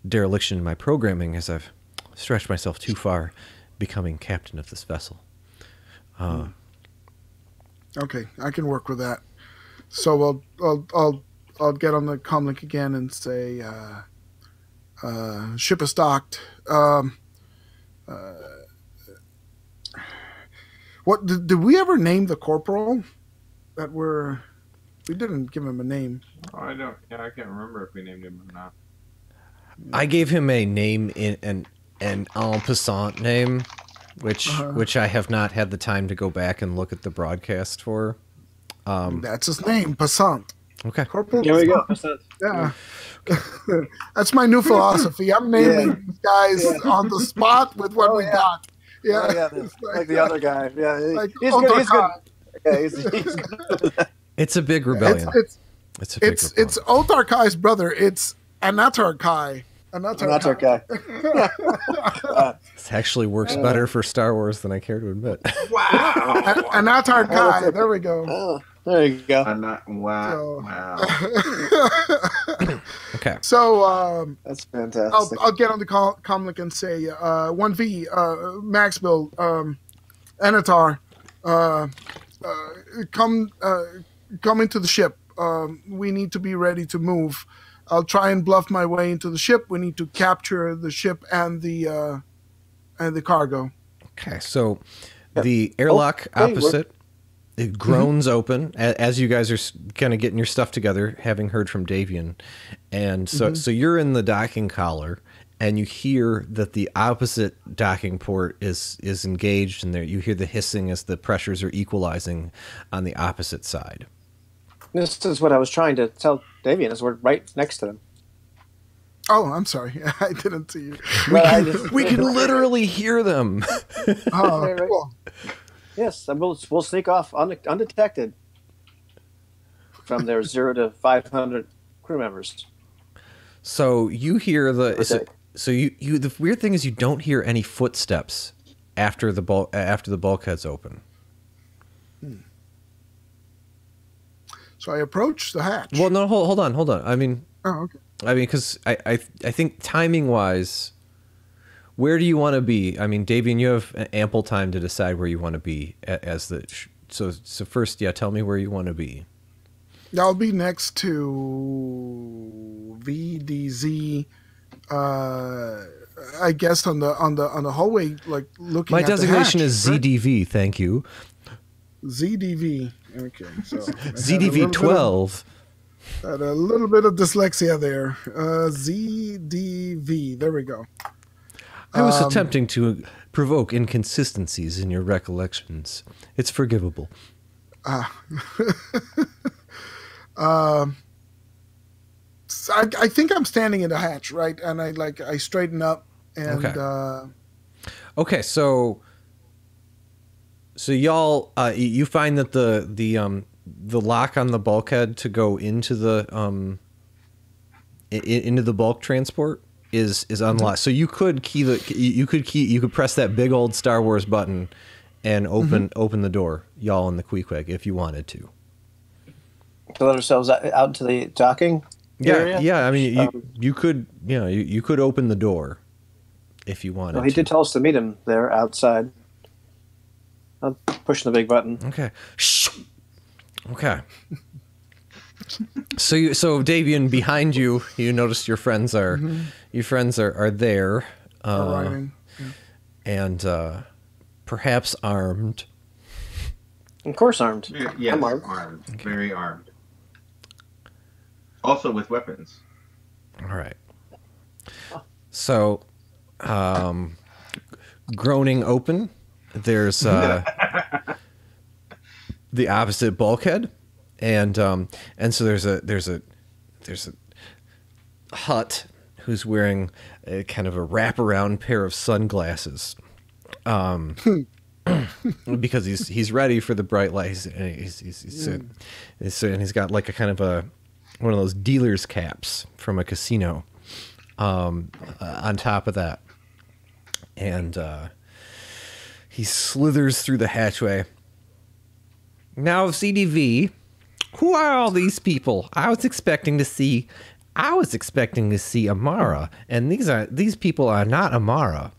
dereliction in my programming, as I've stretch myself too far becoming captain of this vessel. Okay, I can work with that. So I'll get on the comlink again and say, ship is docked. What did we ever name the corporal that we didn't give him a name. Oh, I can't remember if we named him or not. I gave him a name in an en passant name, which I have not had the time to go back and look at the broadcast for. That's his name, Passant. Okay. Corporal. Here we go. Yeah. That's my new philosophy. I'm naming these guys on the spot with what we got. Yeah. Oh, yeah, like the other guy. Yeah, Like he's good. He's good. Otar Yeah, he's good. It's a big rebellion. It's a big rebellion. It's Otar Kai's brother. It's Anatar Kai. Anatar Kai. This actually works better for Star Wars than I care to admit. Wow. Anatar Kai. There we go. Oh, there you go. Wow. Okay. So That's fantastic. I'll get on the comlink and say 1V Maxville Anatar come into the ship. We need to be ready to move. I'll try and bluff my way into the ship. We need to capture the ship and the cargo. Okay. So the airlock opposite it groans open as you guys are kind of getting your stuff together, having heard from Davian, and so you're in the docking collar. And you hear that the opposite docking port is engaged, and there you hear the hissing as the pressures are equalizing on the opposite side. This is what I was trying to tell Davian, is we're right next to them. Oh, I'm sorry. I didn't see you. We can literally hear them. Oh, Right. cool. Yes, and we'll sneak off undetected from their 0 to 500 crew members. So you hear the the weird thing is you don't hear any footsteps after the bulkheads open. So I approach the hatch. Well, no, hold on. I mean, okay. because I think timing wise, where do you want to be? I mean, Davian, you have ample time to decide where you want to be as the. So first, tell me where you want to be. I'll be next to VDZ. I guess on the hallway, like looking. My at the designation hatch, is right? ZDV. Thank you. ZDV. Okay, so ZDV 12. Had a little bit of dyslexia there. ZDV. There we go. I was attempting to provoke inconsistencies in your recollections. It's forgivable. I think I'm standing in the hatch, right? And I straighten up and okay. So y'all you find that the lock on the bulkhead to go into the bulk transport is unlocked. So you could you could press that big old Star Wars button and open the door, y'all in the Queequeg, if you wanted to. To let ourselves out into the docking area? Yeah. I mean, you could you could open the door if you wanted. Well, he did tell us to meet him there outside. I'm pushing the big button. Okay. So Davian, behind you, you notice your friends are there, Arriving. and perhaps armed. Of course, armed. Yes, I'm armed. Okay. Very armed. Also with weapons. All right. So, groaning open, there's the opposite bulkhead, and so there's a Hut who's wearing a kind of a wraparound pair of sunglasses, because he's ready for the bright light. And he's got like a kind of one of those dealer's caps from a casino on top of that, and he slithers through the hatchway. Now, CDV, who are all these people? I was expecting to see Amara, and these people are not Amara.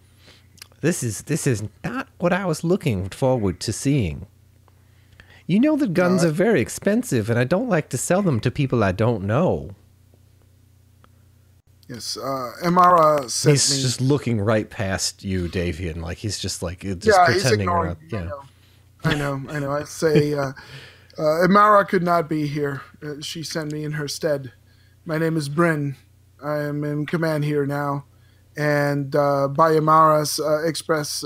This is not what I was looking forward to seeing. You know that guns are very expensive, and I don't like to sell them to people I don't know. Yes, Amara sent He's me. just looking right past you, Davian. Like he's just He's pretending ignoring not. me. Yeah. I know. I say, Amara could not be here. She sent me in her stead. My name is Bryn. I am in command here now. And by Amara's express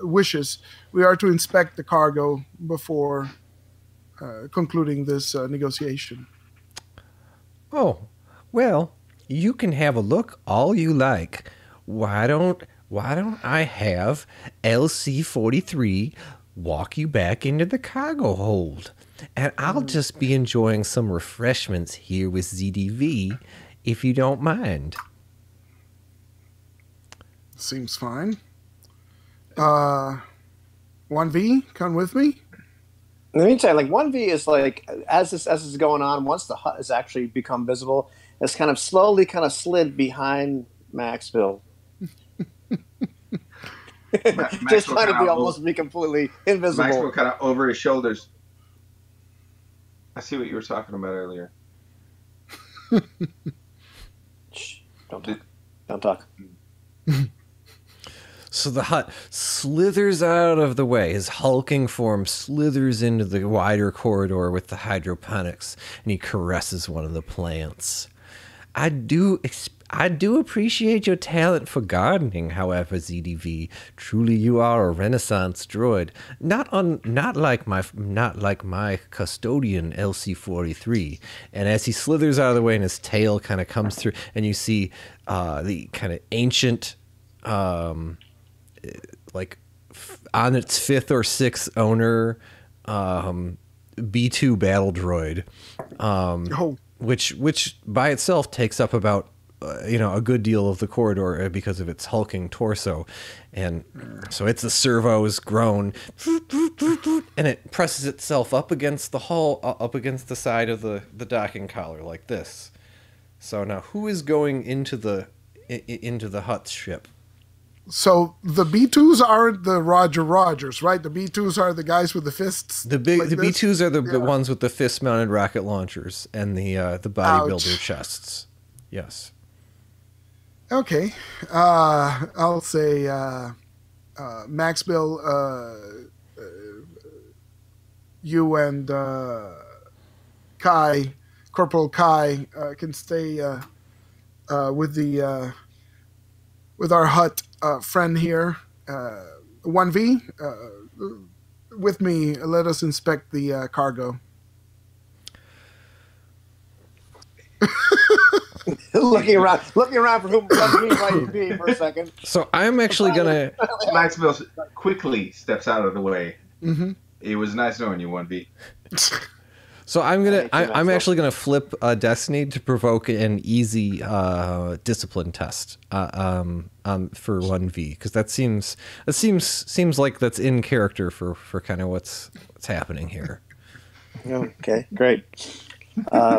wishes, we are to inspect the cargo before concluding this negotiation. Oh, well, you can have a look all you like. Why don't I have LC-43 walk you back into the cargo hold? And I'll just be enjoying some refreshments here with ZDV, if you don't mind. Seems fine. 1V, come with me. In the meantime, like 1V is like as this is going on, once the hut has actually become visible, it's kind of slowly kind of slid behind Maxville. Just trying to almost be completely invisible. Maxwell kind of over his shoulders. I see what you were talking about earlier. Shh, don't talk. Don't talk. So the hut slithers out of the way. His hulking form slithers into the wider corridor with the hydroponics, and he caresses one of the plants. I do appreciate your talent for gardening, however, ZDV. Truly, you are a Renaissance droid. Not like my custodian LC-43. And as he slithers out of the way, and his tail kind of comes through, and you see the kind of ancient, like on its fifth or sixth owner, B2 battle droid. Which by itself takes up about a good deal of the corridor because of its hulking torso, and so it's the servos groan, and it presses itself up against the hull, up against the side of the docking collar like this. So now, who is going into the hut ship? So the B2s aren't the Roger Rogers, right? The B2s are the guys with the fists. The B2s are the ones with the fist-mounted rocket launchers and the bodybuilder chests. Yes. Okay. I'll say Maxville, you and Kai, Corporal Kai, can stay with our hut friend here. 1V, with me, let us inspect the cargo. looking around for whom might be for a second. So I'm actually gonna. Maxwell quickly steps out of the way. Mm-hmm. It was nice knowing you, 1B. So I'm actually gonna flip Destiny to provoke an easy discipline test for 1V, because that seems like that's in character for kind of what's happening here. Okay, great.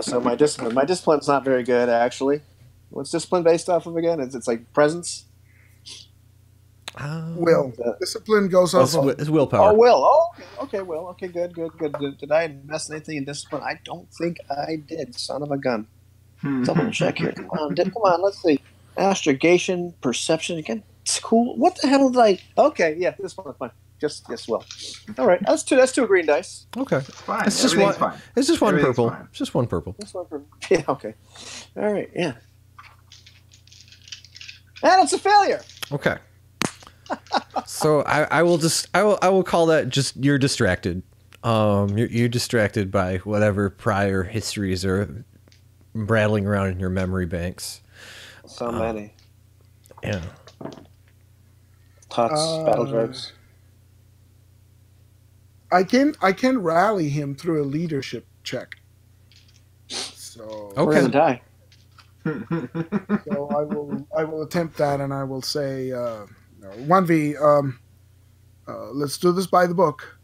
So my discipline's not very good, actually. What's discipline based off of again? It's like presence. Will. Discipline goes off. It's willpower. Oh, will. Oh, okay, will. Okay, good. Did I invest anything in discipline? I don't think I did. Son of a gun. Double check here. Come on. Let's see. Astrogation, perception again. It's cool. What the hell did I? Okay, yeah, this one's fine. Just will. All right, that's two green dice. Okay, it's fine. It's just one. Fine. It's just one purple. Fine. It's just one purple. Yeah. Okay. All right. Yeah. And it's a failure. Okay. So I will call that just you're distracted. You're distracted by whatever prior histories are rattling around in your memory banks. So many. Yeah. Tots, battle droids. I can rally him through a leadership check. So We're gonna die. So I will attempt that, and I will say 1V. Let's do this by the book.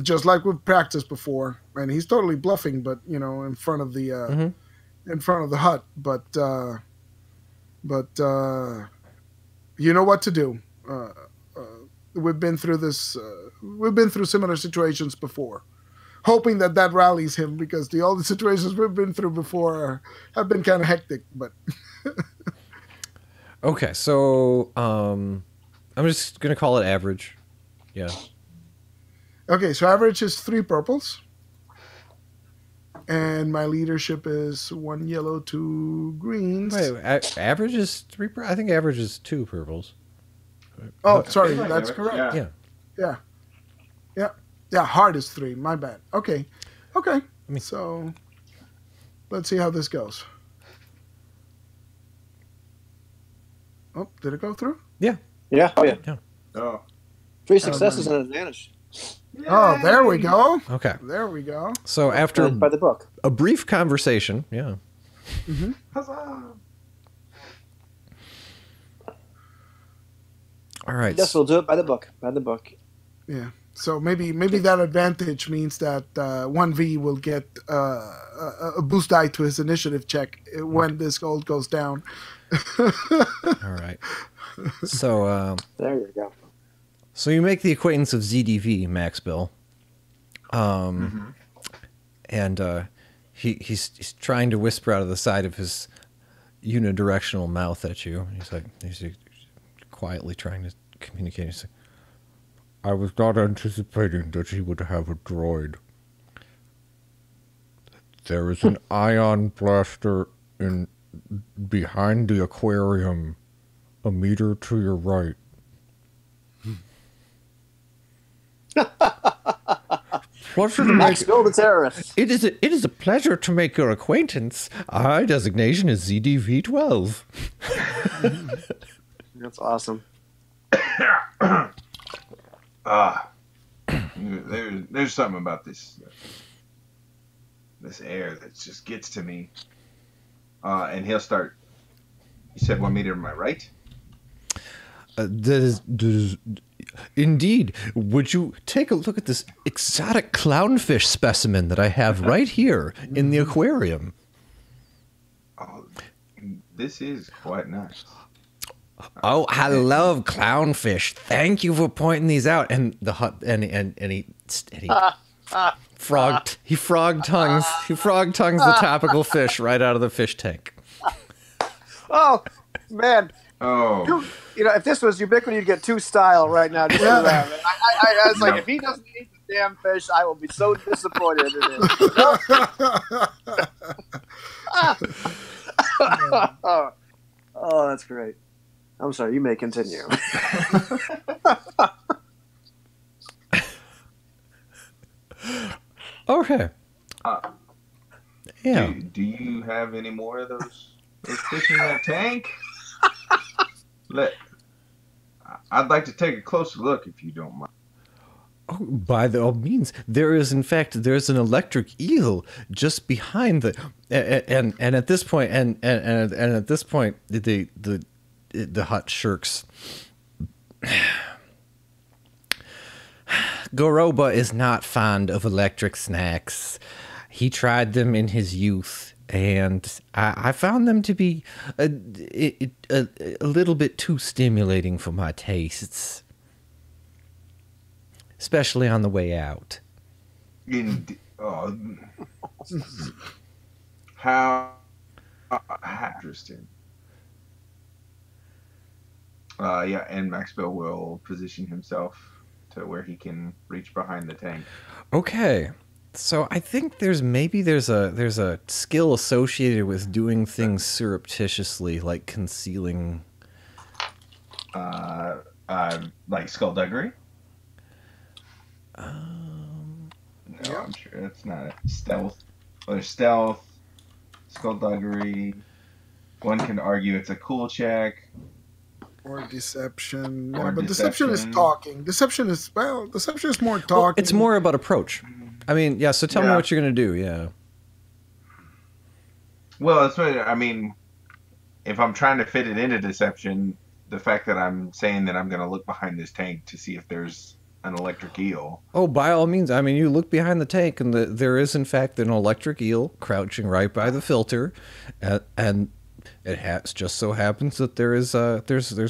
Just like we've practiced before, and he's totally bluffing, but in front of the hut. But But you know what to do. We've been through this. We've been through similar situations before, hoping that rallies him because all the situations we've been through before have been kind of hectic. But Okay, so I'm just gonna call it average. Yeah. okay, so average is 3 purples, and my leadership is 1 yellow, 2 greens. Wait, average is 3. I think average is 2 purples. Oh, sorry, Like that's it. correct. Yeah. Yeah, hard is 3. My bad. Okay. mean- So let's see how this goes. Oh, did it go through? Yeah. Oh yeah. Oh. 3 successes and an advantage. Oh, there we go. Okay. There we go. So after By the book. a brief conversation, yeah. Huzzah. All right. Yes, we'll do it by the book. By the book. Yeah. So maybe that advantage means that 1V will get a boost die to his initiative check when this gold goes down. All right. So There you go. so you make the acquaintance of ZDV, Max Bill. And he's trying to whisper out of the side of his unidirectional mouth at you. He's quietly trying to communicate. He's like, I was not anticipating that he would have a droid. There is an ion blaster behind the aquarium, a meter to your right. Pleasure to Max Bill the terrorist. It is a pleasure to make your acquaintance. Our designation is ZDV-12. That's awesome. There's something about this air that just gets to me. And he'll start. You said 1 meter to my right? That is indeed. Would you take a look at this exotic clownfish specimen that I have right here in the aquarium? Oh, this is quite nice. Oh, I love clownfish. Thank you for pointing these out. And the hut and he frog tongues the topical fish right out of the fish tank. Oh, man. Oh, You know, if this was Ubiquity, you'd get 2 style right now. Just for that. I was like, if he doesn't eat the damn fish, I will be so disappointed in him. Oh, that's great. I'm sorry, you may continue. Okay. Yeah. do you have any more of those fish in that tank? I'd like to take a closer look if you don't mind. Oh, by all means, there's an electric eel just behind the and at this point the hut shirks. Goroba is not fond of electric snacks. He tried them in his youth, and I found them to be a little bit too stimulating for my tastes, especially on the way out. How interesting. Yeah, and Maxwell will position himself to where he can reach behind the tank. Okay. So I think there's a skill associated with doing things surreptitiously, like concealing. Like skullduggery. No, I'm sure that's not it. Stealth. Well, there's stealth, skullduggery. One can argue it's a cool check. Or deception. Or Yeah, but deception is deception. talking. Deception is more talking. Well, it's more about approach. I mean, yeah. So tell me Yeah. what you're gonna do. Yeah. Well, that's what I mean. If I'm trying to fit it into deception, the fact that I'm saying that I'm going to look behind this tank to see if there's an electric eel. Oh, by all means. I mean, you look behind the tank, and there is in fact an electric eel crouching right by the filter, and It has just so happens that there's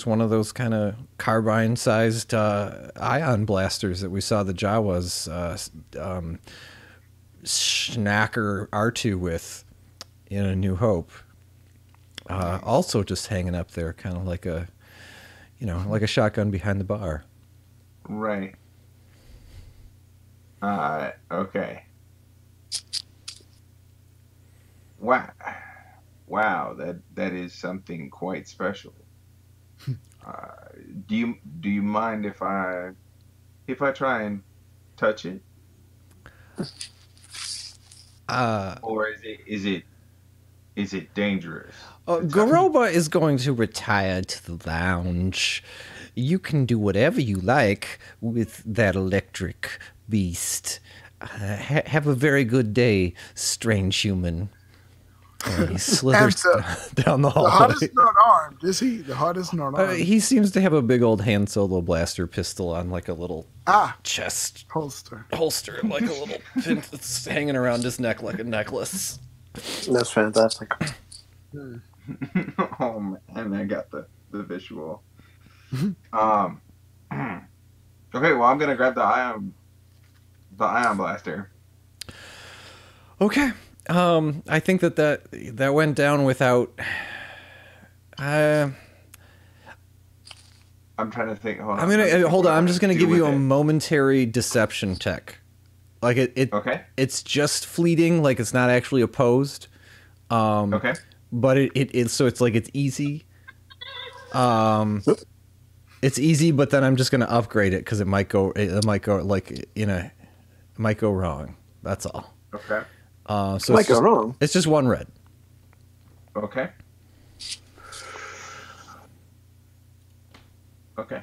one of those kind of carbine-sized ion blasters that we saw the Jawas schnacker R2 with in A New Hope. Also just hanging up there, kind of like a shotgun behind the bar. Right. Okay. Wow, that is something quite special. Do you mind if I try and touch it? Or is it dangerous? Garoba is going to retire to the lounge. You can do whatever you like with that electric beast. Have a very good day, strange human. And he slithers down the hallway. The hottest not armed, is he? The hottest not armed. He seems to have a big old Han Solo blaster pistol on like a little chest holster, like a little pin that's hanging around his neck like a necklace. That's fantastic. Oh man, I got the visual. Okay, well I'm gonna grab the ion blaster. Okay. I think that went down without. I'm trying to think. Hold on. I'm just gonna give you a momentary deception check. Like it. Okay. It's just fleeting. Like it's not actually opposed. Okay. But so it's like it's easy. It's easy, but then I'm just gonna upgrade it because it might go wrong. That's all. Okay. So might go wrong. It's just one red. Okay. Okay.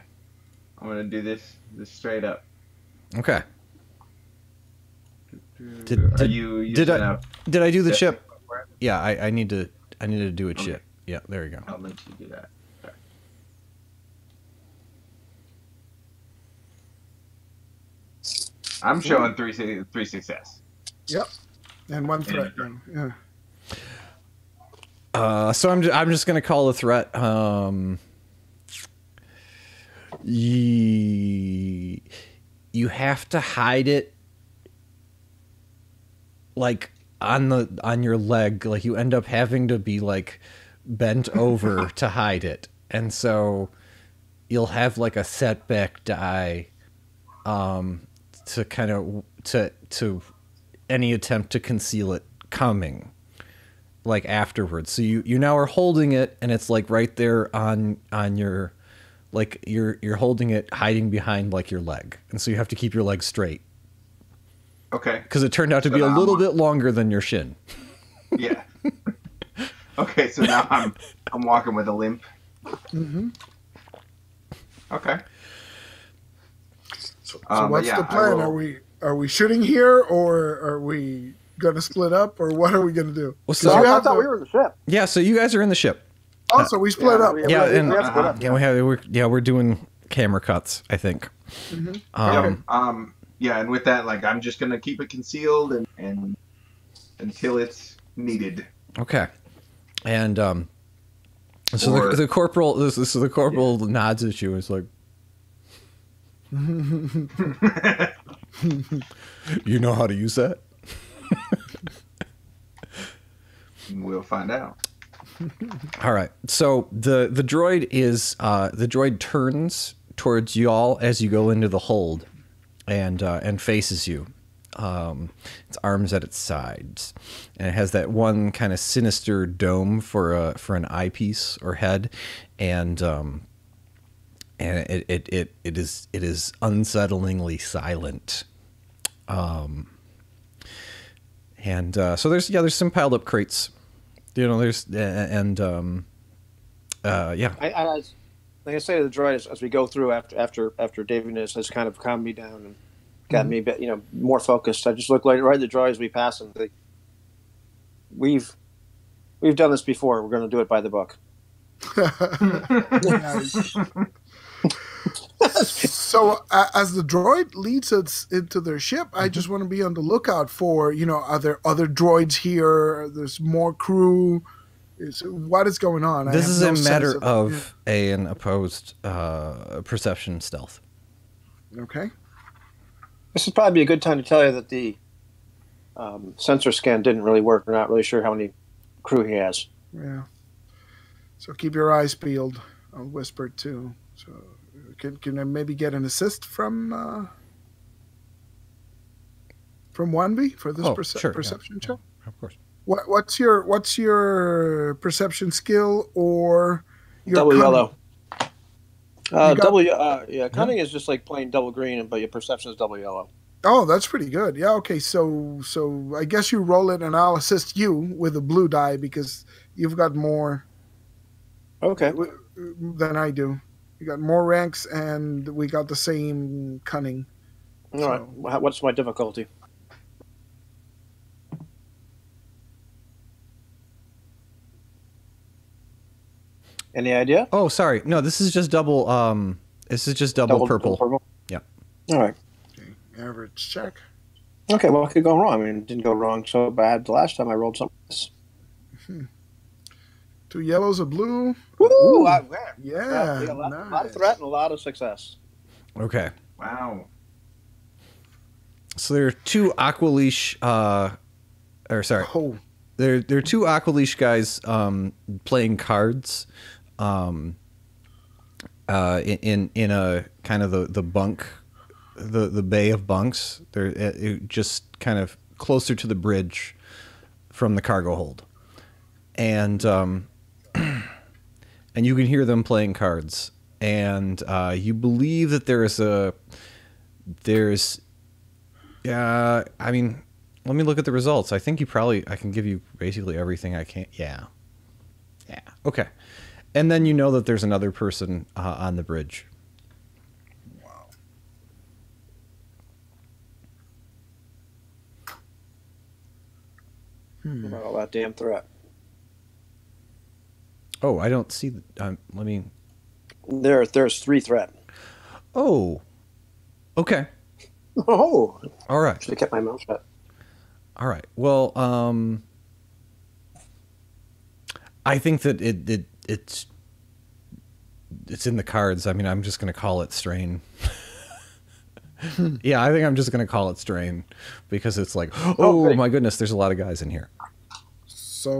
I'm gonna do this straight up. Okay. Did I do the chip? Yeah, I need to do a chip. Yeah, there you go. I'll let you do that. Okay. I'm showing three success. Yep. And one threat. Yeah. So I'm just gonna call a threat. You have to hide it, like on your leg. Like you end up having to be like bent over to hide it, and so you'll have like a setback die, to kind of to any attempt to conceal it coming, like afterwards. So you now are holding it, and it's like right there on your, like you're holding it, hiding behind like your leg, and so you have to keep your leg straight. Okay. Because it turned out to be a little bit longer than your shin. Yeah. Okay, so now I'm walking with a limp. Mm-hmm. Okay. So what's the plan? Are we shooting here, or are we gonna split up, or what are we gonna do? Well, so I thought we were in the ship. Yeah, so you guys are in the ship. Oh, so we split up. We're doing camera cuts, I think. Mm-hmm. Yeah, and with that, like, I'm just gonna keep it concealed and until it's needed. Okay. And so the corporal, this is the corporal nods at you. It's like, you know how to use that? We'll find out. All right. So the droid turns towards y'all as you go into the hold, and faces you. Its arms at its sides, and it has that one kind of sinister dome for an eyepiece or head, and it is unsettlingly silent. So there's some piled up crates, there's Like I say to the droid as we go through after David has kind of calmed me down and got me a bit, more focused. I just look right at the droid as we pass them. We've done this before. We're going to do it by the book. So as the droid leads us into their ship, I just want to be on the lookout for, are there other droids here? There's more crew. What is going on? This is a matter sense of an opposed perception stealth. Okay. This would probably be a good time to tell you that the sensor scan didn't really work. We're not really sure how many crew he has. Yeah. So keep your eyes peeled. I'll whisper it too. So can I maybe get an assist from 1B for this Sure, perception check? Of course. What's your perception skill or your Double cunning? yellow. Cunning is just like plain double green, but your perception is double yellow. Oh, that's pretty good. Yeah, okay. So I guess you roll it and I'll assist you with a blue die because you've got more Okay. than I do. You got more ranks and we got the same cunning. All right. What's my difficulty? Any idea? Oh, sorry. No, this is just double. This is just double purple. Purple? Yeah. All right. Okay, average check. Okay, well, it could go wrong. I mean, it didn't go wrong so bad the last time I rolled something. 2 yellows, a blue. Ooh, Yeah, a lot nice. of threat and a lot of success. Okay. Wow. So there are two Aqualeash, Oh, there are two Aqualeash guys playing cards, in a kind of the bunk, the bay of bunks. They're just kind of closer to the bridge from the cargo hold, and and you can hear them playing cards, and you believe that I mean, let me look at the results. I think I can give you basically everything I can. Yeah. Okay. And then you know that there's another person on the bridge. wow. About all that damn threat. Oh, I don't see. Let me. There's 3 threat. Oh. Okay. Oh, All right. should have kept my mouth shut. All right. Well, I think that it's in the cards. I mean, I'm just going to call it strain. Yeah, I think I'm just going to call it strain because it's like, oh great. my goodness, there's a lot of guys in here. So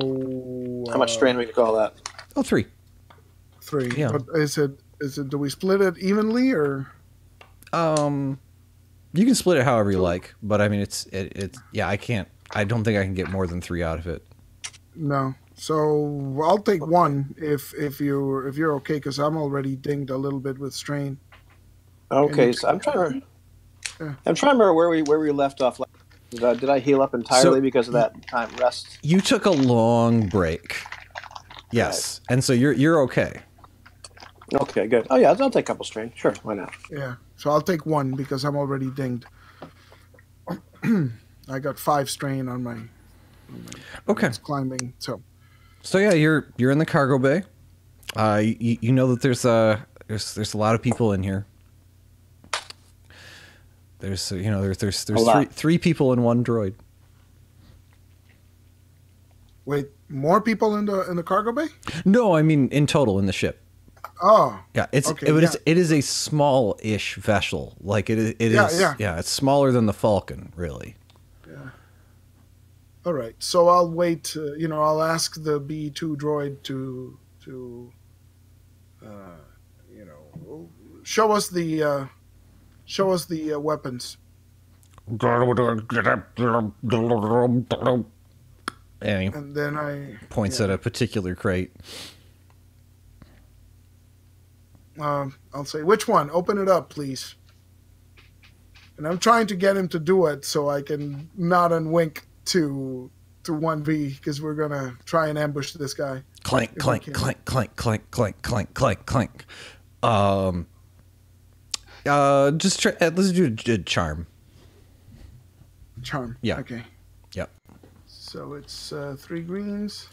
How much strain we call that? Oh, 3. 3. Yeah. But is it? Do we split it evenly or? You can split it however you like, but I mean, it's yeah. I don't think I can get more than 3 out of it. No. So I'll take 1 if you're okay because I'm already dinged a little bit with strain. Okay, so I'm trying to remember where we left off. Did I heal up entirely because of that time rest? You took a long break. Yes, and so you're okay. Okay, good. Oh yeah, I'll take a couple strain. Sure, why not? Yeah. So I'll take 1 because I'm already dinged. I got 5 strain on my Okay. climbing. So Yeah, you're in the cargo bay. You know that there's a lot of people in here. There's three people in one droid. wait, more people in the cargo bay? No, I mean in total in the ship. Oh. Yeah, Okay, it is a small-ish vessel. Like it is. Yeah. It's smaller than the Falcon, really. Yeah. All right. So I'll wait. I'll ask the B2 droid to show us the weapons. And he And then I points at a particular crate. I'll say, which one? Open it up, please. And I'm trying to get him to do it so I can nod and wink to 1B because we're gonna try and ambush this guy. Clank, clank, clank, clank, clank, clank, clank, clank, clank. Just try. Let's do a charm. Charm. Yeah. Okay. Yep. So it's 3 greens.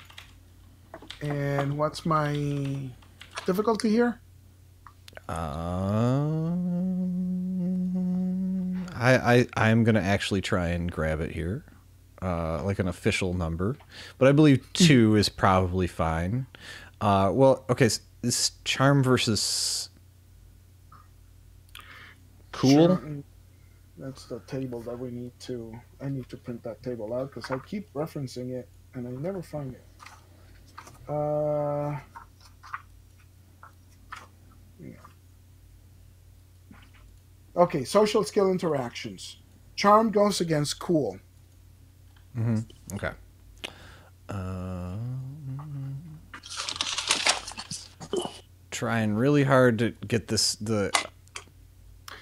And what's my difficulty here? I'm gonna actually try and grab it here. like an official number, but I believe 2 is probably fine. Well, okay, so this is charm versus cool. Sure. That's the table that we need to. I need to print that table out because I keep referencing it and I never find it. Yeah. Okay, social skill interactions. Charm goes against cool. Okay. Trying really hard to get this.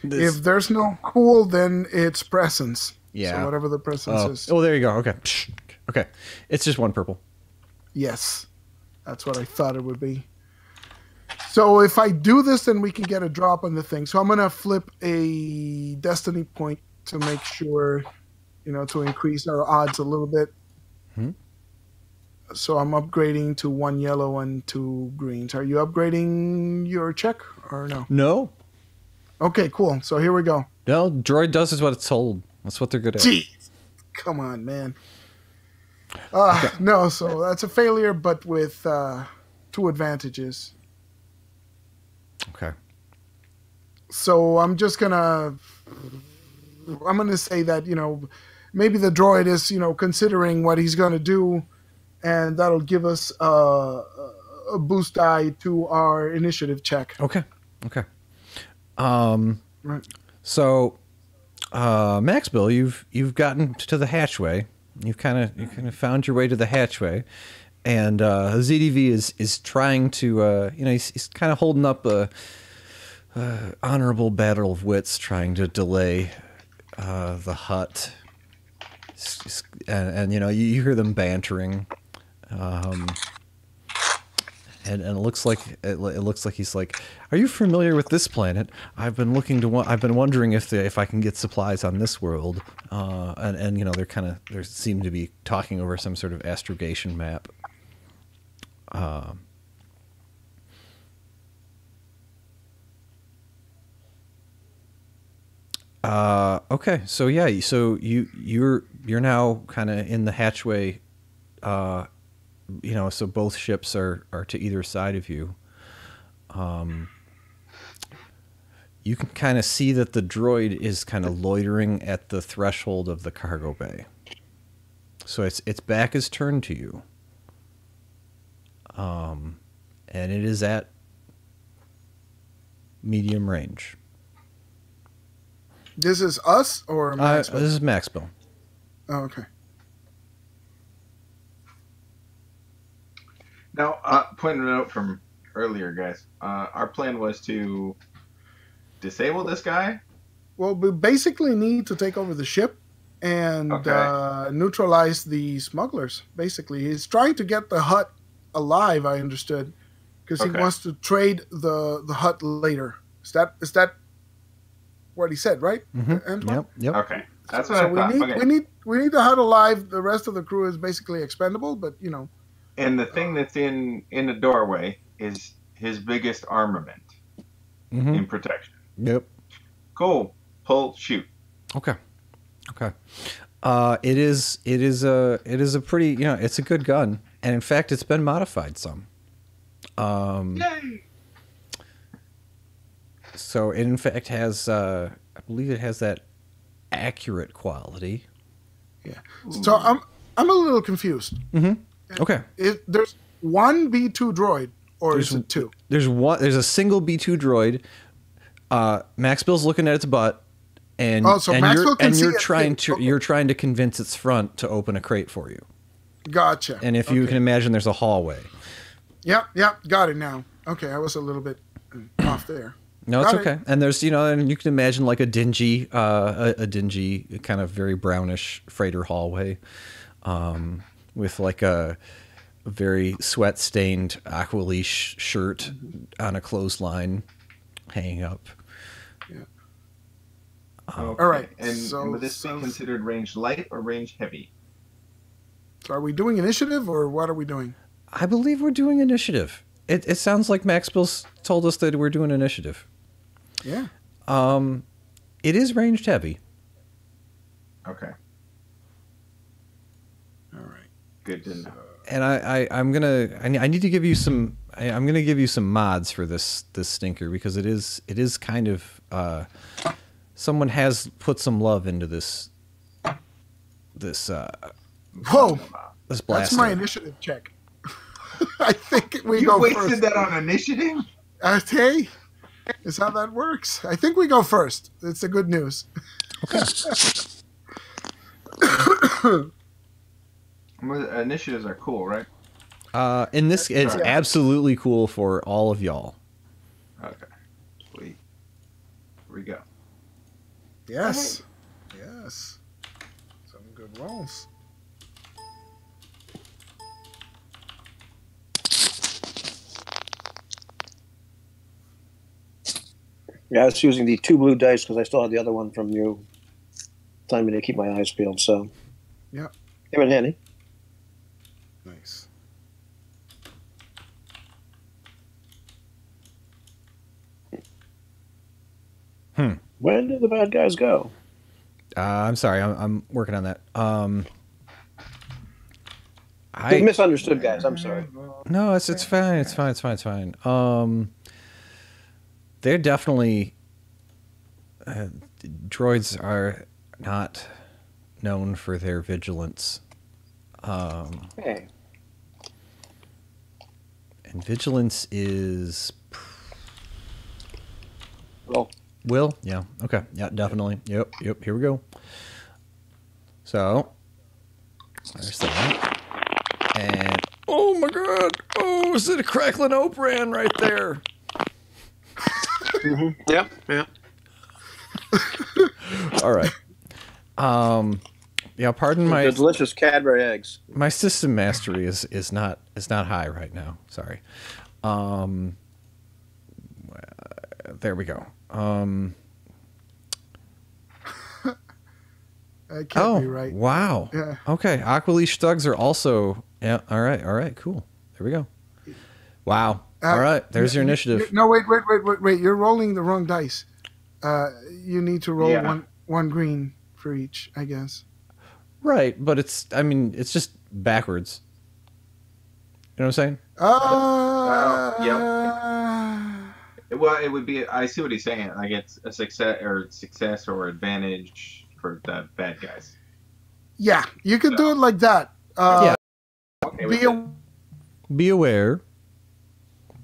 If there's no cool, then it's presence. Yeah. So whatever the presence is. Oh, there you go. Okay. Okay. It's just 1 purple. Yes. That's what I thought it would be. So if I do this, then we can get a drop on the thing. So I'm going to flip a destiny point to make sure, to increase our odds a little bit. So I'm upgrading to 1 yellow and 2 greens. Are you upgrading your check or no? No. Okay, cool. So here we go. No, droid does what it's told. That's what they're good at. Jeez. Come on, man. No, so that's a failure, but with 2 advantages. Okay. So I'm gonna say that, maybe the droid is, considering what he's gonna do, and that'll give us a boost die to our initiative check. Okay. Right. So, Max Bill, you've gotten to the hatchway. You kind of found your way to the hatchway, and ZDV is trying to he's kind of holding up a honorable battle of wits, trying to delay the hut, and you hear them bantering, and it looks like he's like, "Are you familiar with this planet? I've been wondering if I can get supplies on this world." And they seem to be talking over some sort of astrogation map. Okay, so yeah, so you're now kind of in the hatchway. So both ships are to either side of you. You can kind of see that the droid is kind of loitering at the threshold of the cargo bay. So its back is turned to you. And it is at medium range. This is us or Maxwell? This is Maxwell. Oh, okay. Now, pointing a note from earlier, guys. Our plan was to disable this guy. Well, we basically need to take over the ship and neutralize the smugglers. Basically, he's trying to get the hut alive. I understood, because he wants to trade the hut later. Is that what he said, right? Mm-hmm. Yep. Okay, that's what I thought. We need the hut alive. The rest of the crew is basically expendable, but And the thing that's in the doorway is his biggest armament in protection. Yep. Cool. Pull. Shoot. Okay. It is a pretty, it's a good gun, and in fact, it's been modified some. Yay! So it in fact has, I believe it has that accurate quality. Yeah. So I'm a little confused. Mm-hmm. Okay. There's one B2 droid, or is it 2? There's a single B2 droid. Max Bill's looking at its butt, and you're trying to convince its front to open a crate for you. Gotcha. And if you can imagine, there's a hallway. Yep, got it now. Okay, I was a little bit off there. No, it's okay. And there's, and you can imagine like a dingy kind of very brownish freighter hallway, with like a very sweat-stained Aqualeash shirt on a clothesline hanging up. Yeah. Okay. All right. And would this be considered range light or range heavy? So are we doing initiative, or what are we doing? I believe we're doing initiative. It sounds like Max Bill's told us that we're doing initiative. Yeah. It is ranged heavy. Okay. Good to know. And I need to give you some. I'm gonna give you some mods for this stinker because it is kind of someone has put some love into this Whoa, this blaster. that's my initiative check. I think we You go wasted first. that on initiative? Hey, is how that works. I think we go first. It's the good news. Initiatives are cool, right? In this, it's absolutely cool for all of y'all. Okay. Sweet. Here we go. Yes. Yes. Some good rolls. Yeah, I was using the 2 blue dice because I still had the other one from you. Telling me to keep my eyes peeled, so. Yeah. Came in handy. Nice. When did the bad guys go? I'm sorry, I'm working on that. I misunderstood, guys. I'm sorry. No, it's fine. It's fine. They're definitely droids are not known for their vigilance. Hey. And vigilance is Well, will? Yeah. Okay. Yeah, definitely. Yep. Here we go. So there's that. And oh my god! Oh, is it a crackling Opran right there? yeah. All right. Yeah. Pardon my The delicious Cadbury eggs. my system mastery is not high right now. Sorry. There we go. That can't be right. Wow. Yeah. Okay. Aqualeash thugs are also. Yeah. All right. Cool. There we go. Wow. All right. There's your initiative. No, wait. You're rolling the wrong dice. You need to roll one green for each, I guess. Right, but it's just backwards. You know what I'm saying? Well, it would be. I see what he's saying. Like it's a success or advantage for the bad guys. Yeah, you could do it like that. Yeah. Okay. Be aware.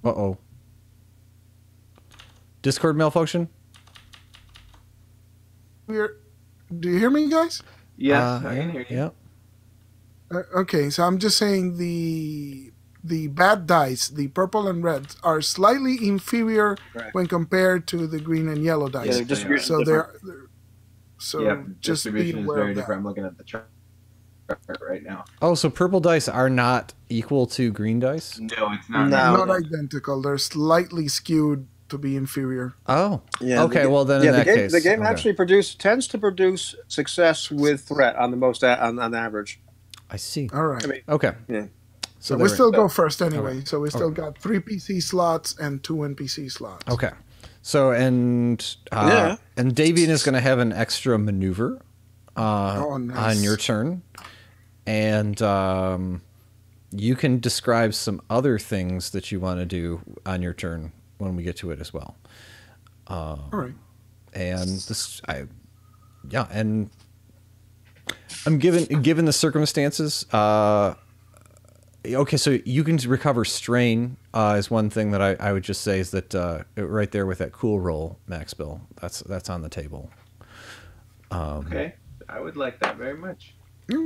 Uh-oh. Discord malfunction? Do you hear me, guys? Yes, I can hear you. Yeah. Okay, so I'm just saying the bad dice, the purple and red, are slightly inferior when compared to the green and yellow dice. Yeah, their distribution's so different. just be Distribution is aware very of that. different. I'm looking at the chart right now. Oh, so purple dice are not equal to green dice? No, it's not. No. Not identical. They're slightly skewed to be inferior. Oh. Yeah, Okay, well then in that case. The game okay. actually tends to produce success with threat on the most on average. I see. All right. I mean, Okay. yeah. So there we still go first anyway. So we still Okay. got 3 PC slots and 2 NPC slots. Okay. So and Davian is going to have an extra maneuver nice. on your turn, and you can describe some other things that you want to do on your turn when we get to it as well. All right. And and I'm given the circumstances. Okay, so you can recover strain is one thing that I would just say is that right there with that cool roll, Max Bill, that's on the table. Okay, I would like that very much.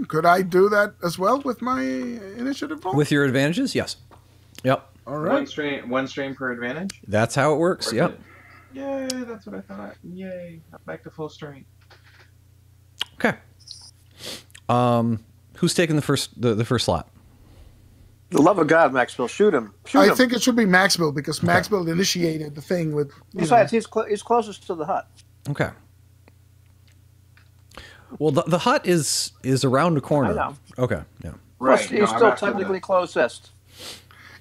Could I do that as well with my initiative roll? With your advantages, yes. Yep. All right. One strain per advantage. That's how it works. Or Yep. is it- Yay, that's what I thought. Yay, I'm back to full strain. Okay. Who's taking the first slot? The love of God, Maxwell, shoot him. Shoot him. I think it should be Maxwell because Maxwell initiated the thing with. Besides, he's closest to the hut. Okay. Well, the hut is around the corner. I know. Okay. Yeah. Plus, Right. he's no, still I'm after technically the- closest.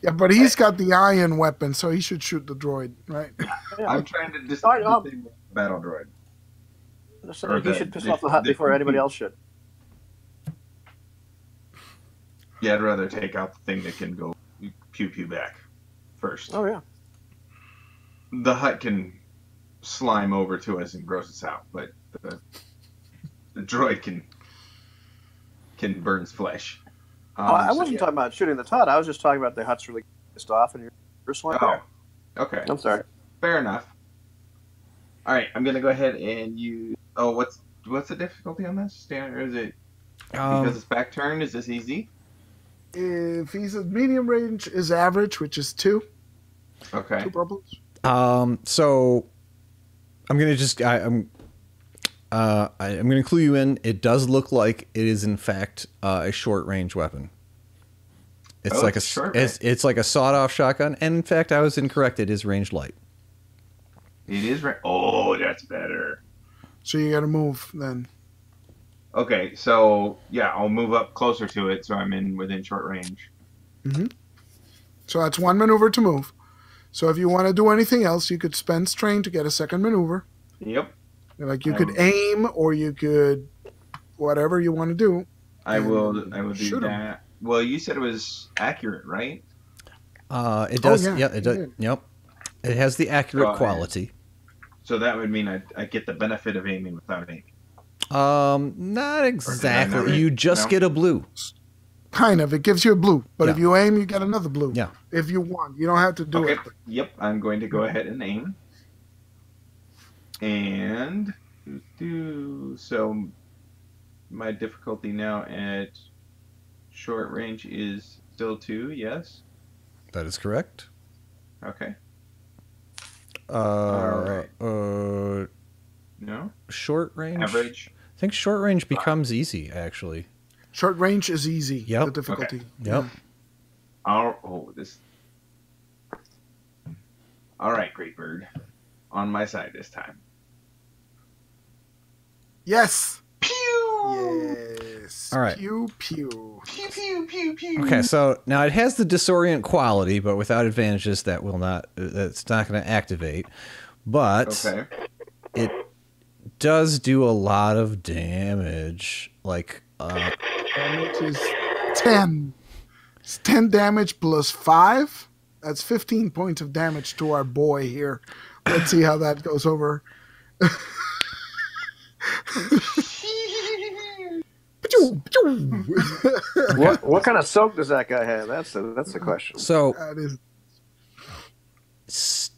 Yeah, but he's got the iron weapon, so he should shoot the droid, right? I'm trying to Sorry, distinguish the battle droid. So he should piss off the hut before anybody else should. Yeah, I'd rather take out the thing that can go pew pew back first. Oh yeah. The hut can slime over to us and gross us out, but the droid can burn flesh. I wasn't talking about shooting the Todd. I was just talking about the hut's really pissed off and you're swinging. Oh, okay. I'm sorry. Fair enough. All right, I'm gonna go ahead and use. Oh, what's the difficulty on this? Standard? Or is it because it's back turned? Is this easy? If he's at medium range, is average, which is 2. Okay. 2 bubbles. So I'm gonna just I'm gonna clue you in. It does look like it is in fact a short range weapon. It's like it's like a sawed off shotgun, and in fact I was incorrect. It is range light. It is right. Oh, that's better. So you got to move then. Okay, so yeah, I'll move up closer to it so I'm within short range. Mm-hmm. So that's 1 maneuver to move. So if you want to do anything else, you could spend strain to get a second maneuver. Yep. Like you could aim, or you could whatever you want to do. I will do that. Well, you said it was accurate, right? It does. Oh, yeah, it does. Yep. It has the accurate quality. So that would mean I get the benefit of aiming without aiming. Not exactly. You just get a blue. Kind of. It gives you a blue. But if you aim, you get another blue. Yeah. If you want. You don't have to do it. Yep. I'm going to go ahead and aim. And so my difficulty now at short range is still 2, yes? That is correct. Okay. All right. No? Short range? Average? I think short range becomes easy, actually. Short range is easy. Yep. The difficulty. Okay. Yep. All right, Great Bird. On my side this time. Yes. Pew! Yes. All right. Pew, pew. Pew, pew, pew, pew. Okay, so now it has the disorient quality, but without advantages that's not going to activate. But it does do a lot of damage. Like, damage is 10. It's 10 damage plus 5. That's 15 points of damage to our boy here. Let's see how that goes over. What kind of soak does that guy have? That's the question. So it's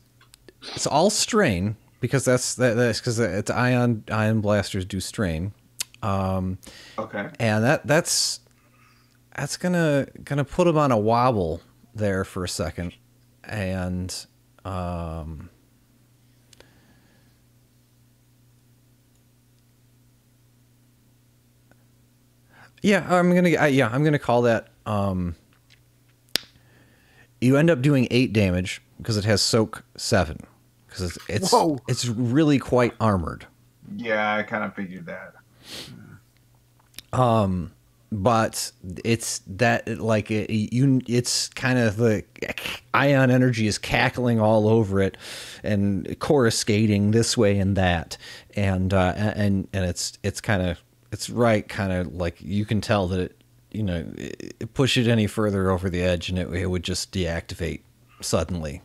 all strain because that's because it's ion blasters do strain. Okay. And that's gonna put him on a wobble there for a second, and I'm gonna call that. You end up doing 8 damage because it has soak 7 because it's really quite armored. Yeah, I kind of figured that. But it's that like it's kind of the ion energy is cackling all over it and coruscating this way and that, and it's kind of like you can tell that it push it any further over the edge and it would just deactivate suddenly.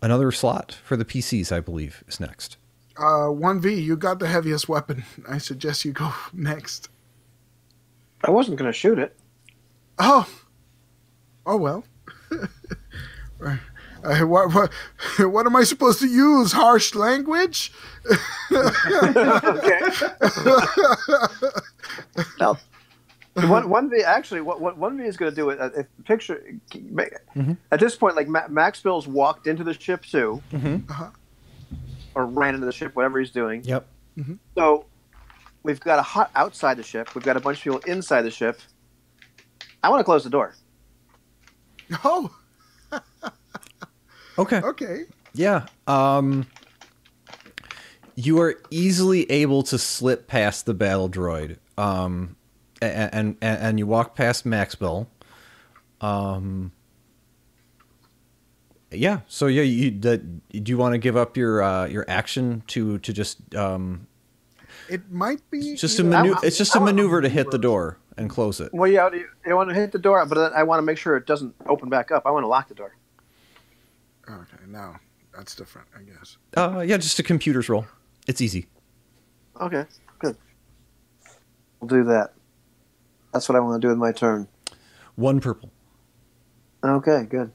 Another slot for the PCs, I believe, is next. 1V, you got the heaviest weapon. I suggest you go next. I wasn't going to shoot it. Oh well. What am I supposed to use? Harsh language? Okay. Now, one V actually, what 1V is going to do if picture at this point, like Max Bill's walked into the ship too, or ran into the ship, whatever he's doing. Yep. Mm-hmm. So we've got a hut outside the ship. We've got a bunch of people inside the ship. I want to close the door. Oh. Okay. Okay. Yeah. You are easily able to slip past the battle droid. And you walk past Maxwell, Yeah. So yeah, do you want to give up your action to just It might be it's just a either- it's just a maneuver to hit the door and close it. Well, yeah, you want to hit the door, but then I want to make sure it doesn't open back up. I want to lock the door. Okay, now that's different, I guess. Yeah, just a computer's roll. It's easy. Okay, good. We'll do that. That's what I want to do with my turn. 1 purple. Okay, good.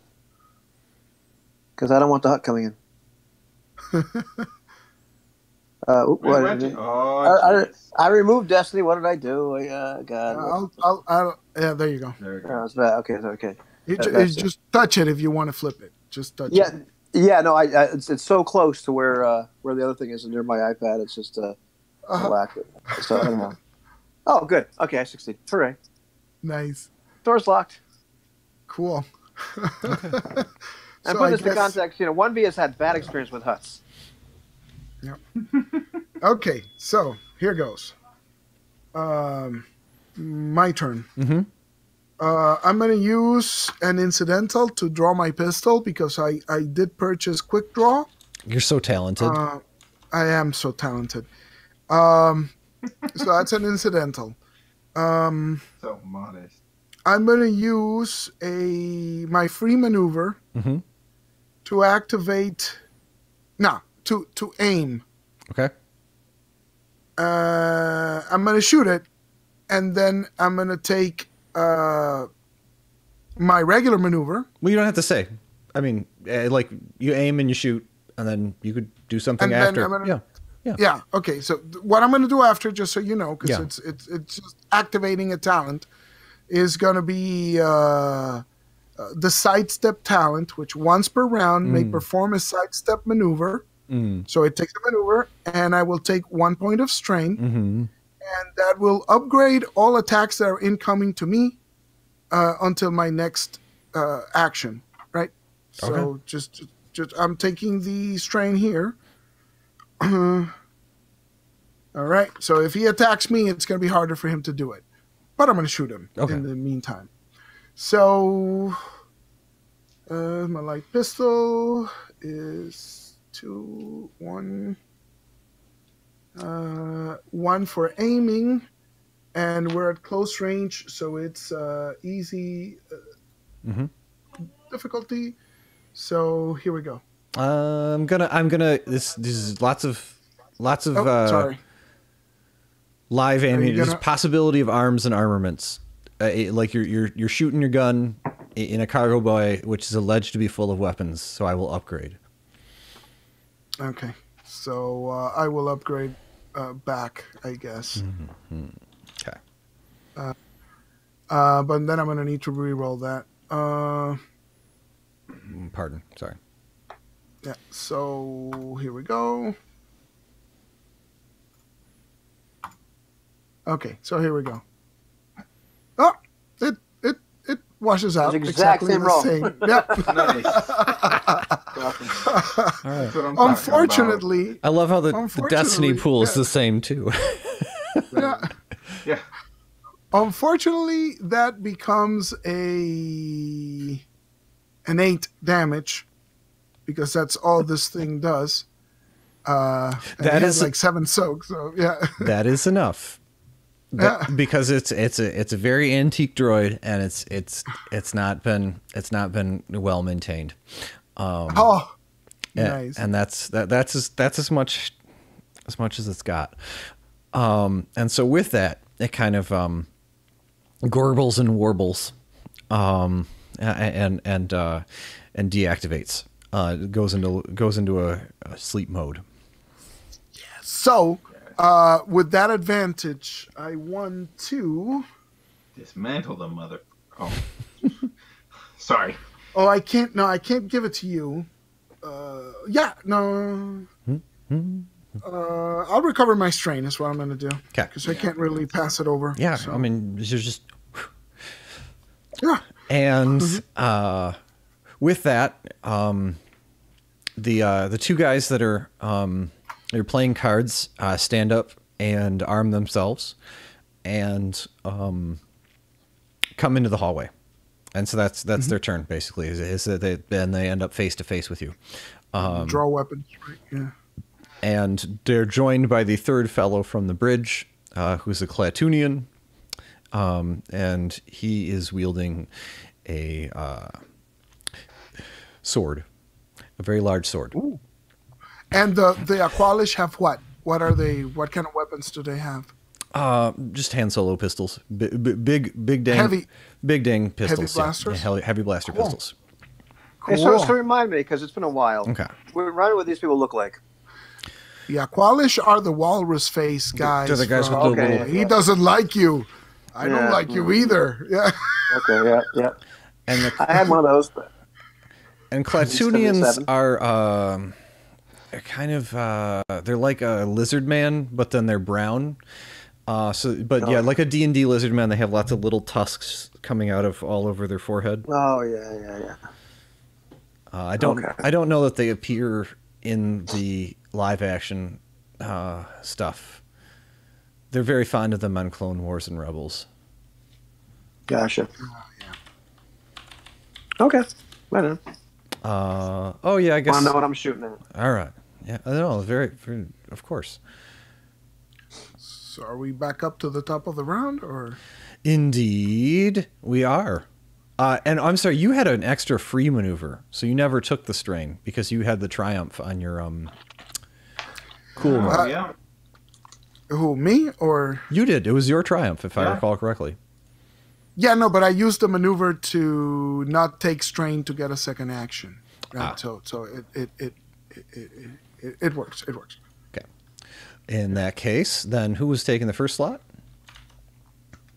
Because I don't want the hut coming in. I removed Destiny. What did I do? God. Yeah, there you go. There we go. Oh, it's bad. Okay. It's just touch it if you want to flip it. Just touch Yeah, it. yeah. No, it's so close to where the other thing is near my iPad. It's just black. So I don't know. Oh, good. Okay, I succeeded. Hooray! Nice. Door's locked. Cool. And put this in context. 1B has had bad experience with huts. Yep. Okay, so here goes. My turn. Mm-hmm. I'm going to use an incidental to draw my pistol because I did purchase quick draw. You're so talented. I am so talented. So that's an incidental. So modest. I'm going to use my free maneuver Mm-hmm. to activate. No, to aim. Okay. I'm going to shoot it, and then I'm going to take my regular maneuver. Well, you don't have to say. I mean, like you aim and you shoot, and then you could do something And then after. I'm gonna- Yeah. Yeah. Okay. So what I'm going to do after, just so you know, because Yeah. it's just activating a talent, is going to be the sidestep talent, which once per round may perform a sidestep maneuver. Mm. So it takes a maneuver, and I will take 1 point of strain, Mm-hmm. and that will upgrade all attacks that are incoming to me until my next action. Right. So Okay. just I'm taking the strain here. All right. So if he attacks me, it's going to be harder for him to do it, but I'm going to shoot him in the meantime. So my light pistol is 2, 1, 1 for aiming, and we're at close range, so it's easy difficulty. So here we go. I'm gonna. This is lots of Sorry. live ammunition. There's gonna- possibility of arms and armaments. Like you're shooting your gun in a cargo bay, which is alleged to be full of weapons. So I will upgrade. Okay. So I will upgrade back, I guess. Okay. But then I'm going to need to re-roll that. Pardon. Sorry. Yeah. So here we go. Okay. So here we we go. Oh, it washes out. It's exact exactly same the roll. same. Yep. Nice. All right. That's what I'm talking Unfortunately, I love how the Destiny Unfortunately, pool is yeah. the same too. yeah. about. Yeah. Unfortunately, that becomes an 8 damage because that's all this thing does. And That it has is- like 7 soak. So yeah. That is enough. Yeah. Because it's a very antique droid, and it's not been well maintained. Oh, Yeah, nice. and that's as much as it's got. And so with that, it kind of gorbles and warbles, and deactivates. Goes into a sleep mode. So, with that advantage, I want to. Dismantle the mother. Oh. Sorry. Oh, I can't. No, I can't give it to you. Yeah, no. I'll recover my strain. Is what I'm going to do. Okay. Because I can't really pass it over. Yeah, so. I mean, you're just. Yeah. And with that, the two guys that are they're playing cards stand up and arm themselves, and come into the hallway. And so that's their turn basically. Is that they end up face to face with you. Draw weapons, right? Yeah. And they're joined by the third fellow from the bridge, who's a Clatunian, and he is wielding a sword, a very large sword. Ooh. And the Aqualish have what? What are they? What kind of weapons do they have? Just hand solo pistols, big dang, Heavy- big dang pistols, heavy blasters? Yeah, heavy blaster pistols. Hey, Cool. so remind me, because it's been a while. Okay. Remind me what these people look like. The Aqualish are the walrus face guys. They're the guys from- with the Okay. little. He doesn't like you. I don't Yeah. like you either. Yeah. Okay, yeah. And I had one of those, but And Clatunians 77. are they're kind of they're like a lizard man, but then they're brown. Yeah, like a D&D lizard man, they have lots of little tusks coming out of all over their forehead. oh yeah. I don't know that they appear in the live action stuff. They're very fond of them on Clone Wars and Rebels. Gotcha. Okay, right on. Oh yeah, I guess. Want to know what I'm shooting at? All right. Yeah, I know. Very, of course. So are we back up to the top of the round, or? Indeed, we are. And I'm sorry, you had an extra free maneuver, so you never took the strain because you had the triumph on your cool mode. Yeah. Who, me or? You did. It was your triumph, if I Yeah. recall correctly. Yeah, no, but I used the maneuver to not take strain to get a second action. Right? So it works. It works. Okay. In that case, then who was taking the first slot?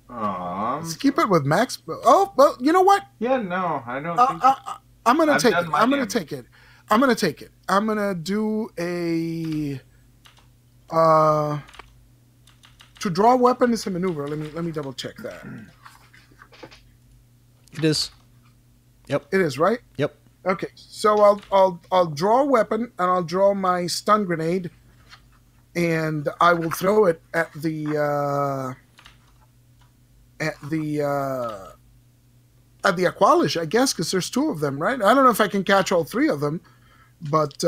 Let's keep it with Max. Oh, well, you know what? Yeah, no, I don't think. I'm gonna I've take done it. my I'm gonna damage. take it. I'm gonna take it. I'm gonna do a to draw a weapon is a maneuver. Let me double check that. It is. Yep. It is, right? Yep. Okay. So I'll draw a weapon and I'll draw my stun grenade and I will throw it at the Aqualish, I guess, because there's two of them, right? I don't know if I can catch all three of them, but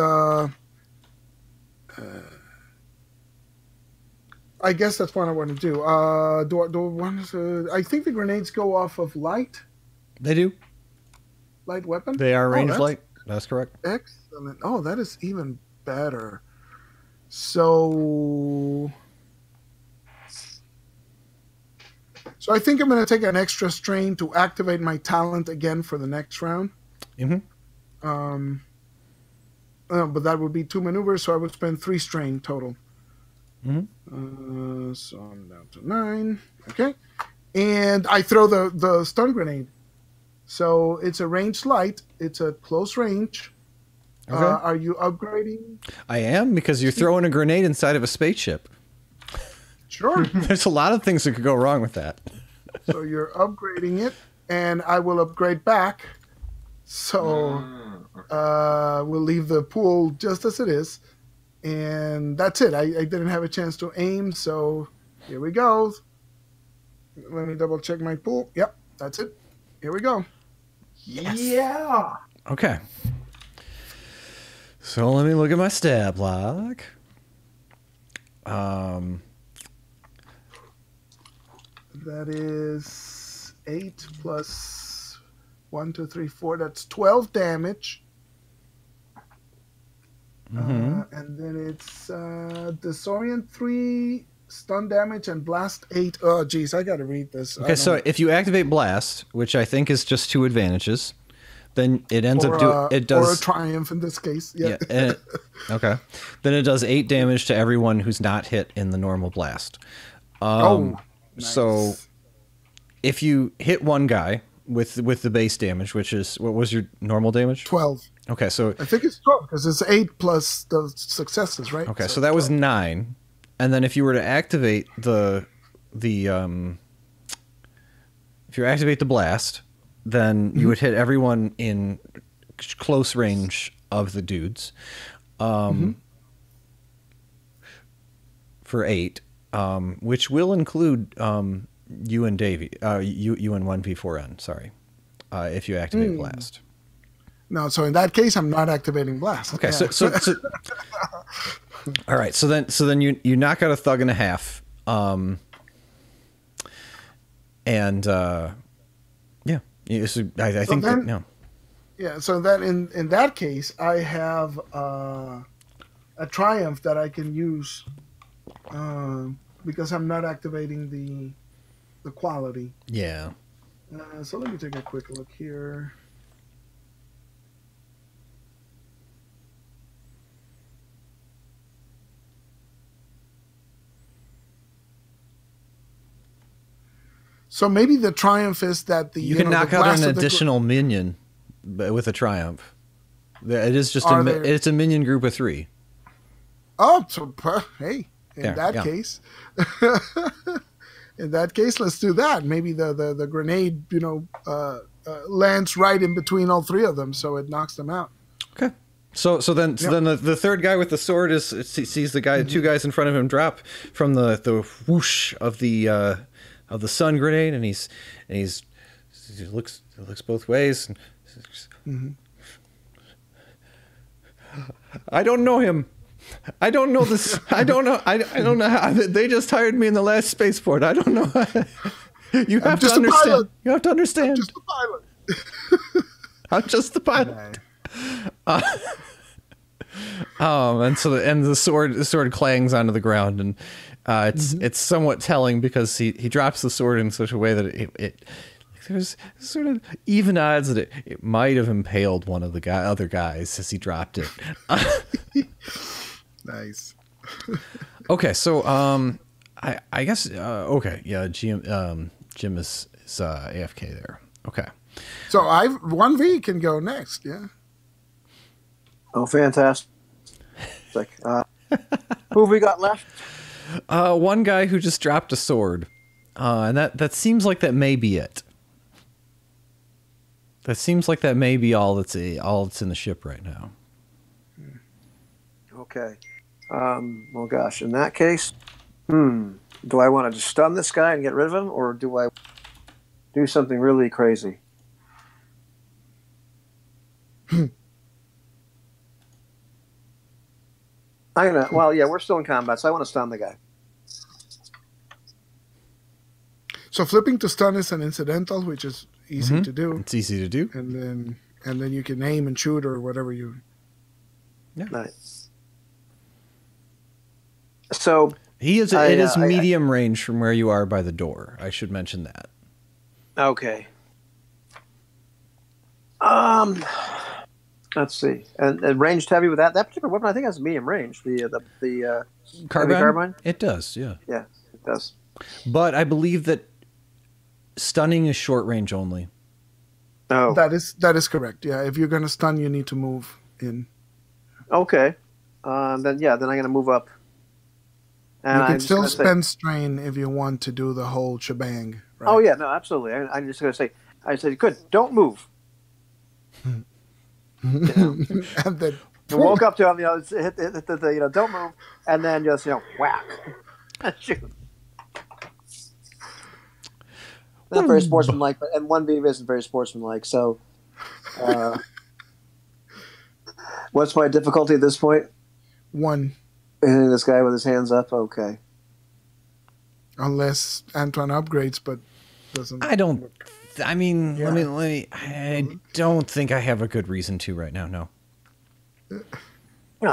I guess that's what I want to do. Do I want to? I think the grenades go off of light They do. weapon. They are Oh, range that's light. That's correct. excellent. Oh, that is even better. So I think I'm going to take an extra strain to activate my talent again for the next round. Mm-hmm. But that would be 2 maneuvers, so I would spend 3 strain total. Mm-hmm. So I'm down to 9. Okay. And I throw the stun grenade. So it's a ranged light. It's a close range. Okay. Are you upgrading? I am, because you're throwing a grenade inside of a spaceship. Sure. There's a lot of things that could go wrong with that. So you're upgrading it, and I will upgrade back. So we'll leave the pool just as it is. And that's it. I didn't have a chance to aim, so here we go. Let me double check my pool. Yep, that's it. Here we go. Yeah. Okay. So let me look at my stab log. That is 8 plus 1, 2, 3, 4. That's 12 damage. Mm-hmm. And then it's disorient 3, stun damage, and blast 8. Oh, geez, I gotta read this. Okay, so if you activate blast, which I think is just 2 advantages, then it ends up doing it does or a triumph in this case. Yeah. and okay. Then it does 8 damage to everyone who's not hit in the normal blast. Nice. So if you hit one guy with the base damage, which is what was your normal damage? 12. Okay, so I think it's 12 because it's 8 plus the successes, right? okay, so that was 9, and then if you were to activate if you activate the blast, then you would hit everyone in close range of the dudes, for 8, which will include you and Davey, you and 1v4n. Sorry, if you activate blast. No, so in that case, I'm not activating blast. Okay, Yeah. so all right, so then you knock out a thug and a half, and yeah, I think then, that no. Yeah, so then in that case, I have a triumph that I can use because I'm not activating the quality. Yeah. So let me take a quick look here. So maybe the triumph is that you can knock out an additional minion with a triumph. It is just it's a minion group of 3. Oh, so hey, in that case, let's do that. Maybe the grenade, lands right in between all 3 of them, so it knocks them out. Okay. So then the third guy with the sword sees the guy, 2 guys in front of him drop from the whoosh of the sun grenade, and he looks both ways. And, I don't know him. I don't know this. I don't know. I don't know how they just hired me in the last spaceport. I don't know. You have to understand. You have to understand. I'm just the pilot. I'm just the pilot. And so the sword clangs onto the ground, and it's somewhat telling because he drops the sword in such a way that it there's sort of even odds that it might have impaled one of the other guys as he dropped it. Nice. Okay, so I guess okay, yeah, Jim is AFK there. Okay. So 1V can go next, yeah. Oh, fantastic. Who have we got left? One guy who just dropped a sword. And that seems like that may be it. That seems like that may be all that's in the ship right now. Okay. Well, gosh, in that case, do I want to just stun this guy and get rid of him, or do I do something really crazy? We're still in combat, so I want to stun the guy. So flipping to stun is an incidental, which is easy to do. It's easy to do. And then you can aim and shoot or whatever you. Yeah. Nice. So it is medium range from where you are by the door. I should mention that. Okay. Let's see. And ranged heavy with that particular weapon, I think has medium range. The carbine. It does, yeah. Yeah, it does. But I believe that stunning is short range only. Oh, that is correct. Yeah, if you're going to stun, you need to move in. Okay. Then I'm going to move up. And you can still spend strain if you want to do the whole shebang. Right? Oh yeah, no, absolutely. I'm just going to say, I said, good, don't move. And then I woke up to him, hit the don't move, and then just whack, shoot. Not very sportsmanlike, and 1V isn't very sportsmanlike. So, what's my difficulty at this point? 1. Hitting this guy with his hands up. Okay. Unless Antoine upgrades, but doesn't. I don't. I mean, let me. I don't think I have a good reason to right now. No. Oh,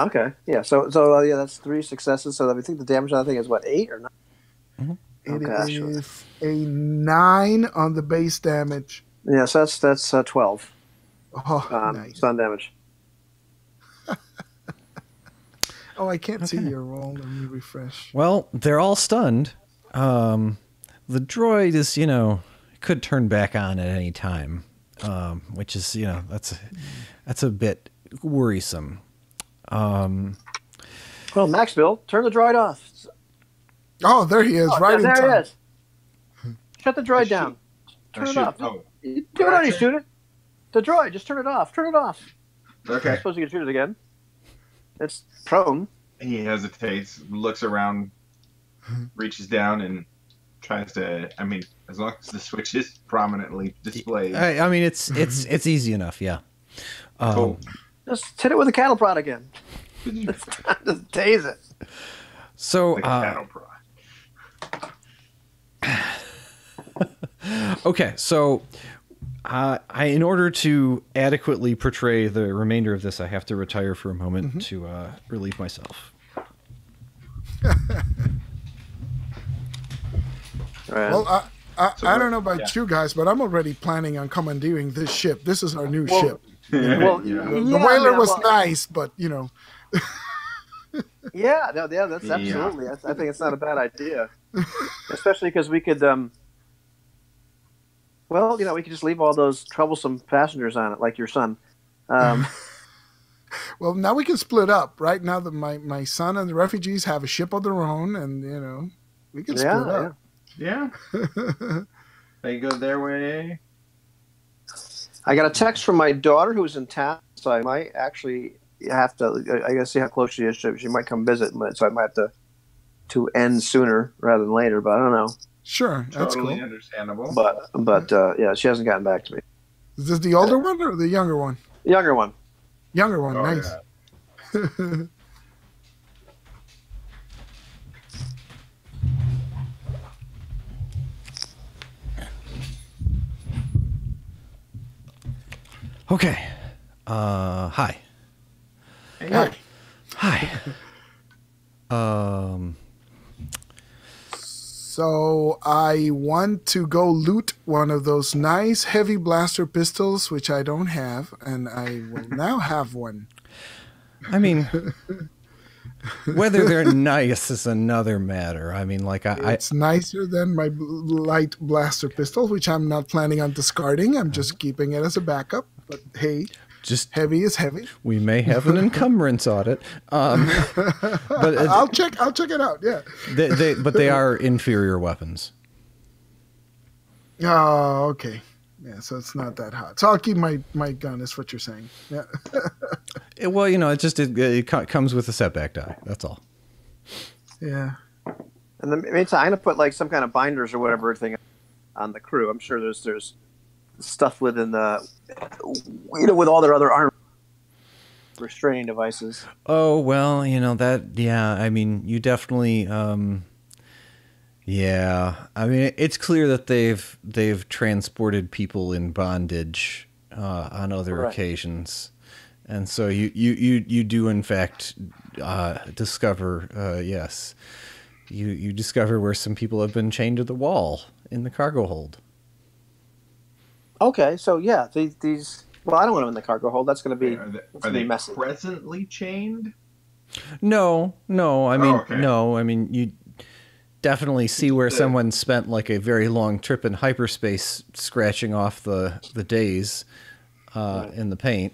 okay. Yeah. So that's 3 successes. So I think the damage on that thing is what, 8 or 9? Mm-hmm. It is a 9 on the base damage. Yeah, so that's 12. Oh, nice. Stun damage. Oh, I can't see your roll. Let me refresh. Well, they're all stunned. The droid is, could turn back on at any time, which is, that's a bit worrisome. Well, Max Bill, turn the droid off. Oh, there he is, right in time. There he is. Shut the droid down. Turn it off. Oh. You don't need to shoot it. The droid, just turn it off. Turn it off. Okay. I suppose you can shoot it again. It's prone. He hesitates, looks around, reaches down, and tries to. I mean, as long as the switch is prominently displayed. I mean, it's easy enough. Yeah. Cool. Just hit it with a cattle prod again. It's time to tase it. So, The cattle prod. okay, so in order to adequately portray the remainder of this, I have to retire for a moment to relieve myself. Right. Well, I don't know about you guys, but I'm already planning on commandeering this ship. This is our new ship. Well, The whaler was nice, but you know. Yeah, no, yeah, that's absolutely. I think it's not a bad idea, especially because we could. Well, we could just leave all those troublesome passengers on it, like your son. Well, now we can split up. Right now, that my son and the refugees have a ship of their own, and we can split up. Yeah. They go their way. I got a text from my daughter who's in town, so I might actually have to. I guess see how close she is. She might come visit, so I might have to end sooner rather than later. But I don't know. Sure, that's Totally cool. understandable. But yeah, she hasn't gotten back to me. Is this the older one or the younger one? Younger one. Younger one, Oh, nice. yeah. Okay. Hi. Hey. Hi. Hi. So I want to go loot one of those nice heavy blaster pistols, which I don't have, and I will now have one. I mean, whether they're nice is another matter. I mean, like It's nicer than my light blaster pistol, which I'm not planning on discarding. I'm just keeping it as a backup. But hey, just heavy is heavy. we may have an encumbrance audit. But I'll check it out. Yeah. but they are inferior weapons. Oh, okay. Yeah, so it's not that hot. So I'll keep my gun, is what you're saying. Yeah. Well, it comes with a setback die. That's all. Yeah. In the meantime, I'm gonna put like some kind of binders or whatever thing on the crew. I'm sure there's stuff within the with all their other arm restraining devices. Oh well, that. Yeah, I mean, you definitely. Yeah, I mean, it's clear that they've transported people in bondage on other occasions, and so you do in fact discover yes, you discover where some people have been chained to the wall in the cargo hold. Okay, so yeah, these. Well, I don't want them in the cargo hold. That's going to be Are they messy. presently chained? No. I mean, okay. no. I mean, you definitely see where someone spent like a very long trip in hyperspace, scratching off the days in the paint.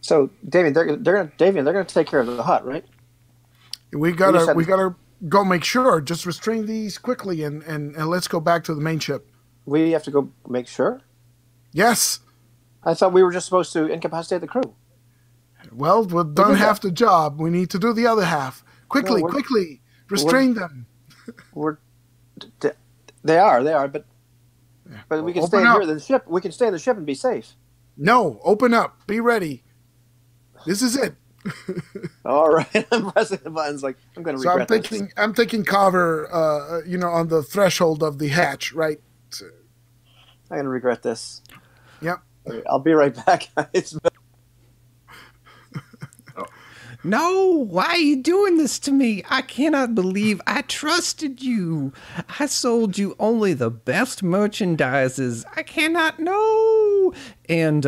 So, David, they're gonna take care of the hut, right? We gotta go make sure. Just restrain these quickly and let's go back to the main ship. We have to go make sure. Yes. I thought we were just supposed to incapacitate the crew. Well, we've done half the job. We need to do the other half. Quickly, quickly. Restrain them. They are, but we can stay up. here in the ship. We can stay in the ship and be safe. No, open up. Be ready. This is it. All right, I'm pressing the buttons like I'm going to regret this. I'm taking cover, on the threshold of the hatch, right? I'm going to regret this. Yep. I'll be right back, guys. No, why are you doing this to me? I cannot believe I trusted you. I sold you only the best merchandises. I cannot know. And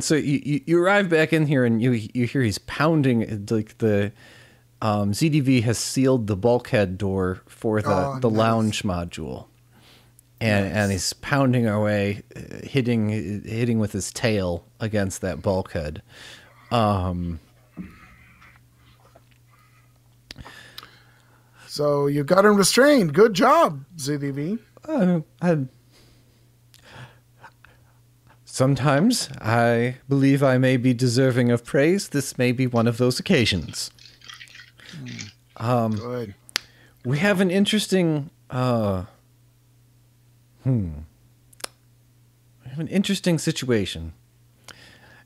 so you arrive back in here and you hear he's pounding, like the ZDV has sealed the bulkhead door for the lounge module. And he's pounding away, hitting with his tail against that bulkhead. So you got him restrained. Good job, ZDV. Sometimes I believe I may be deserving of praise. This may be one of those occasions. Good. We have an interesting I have an interesting situation.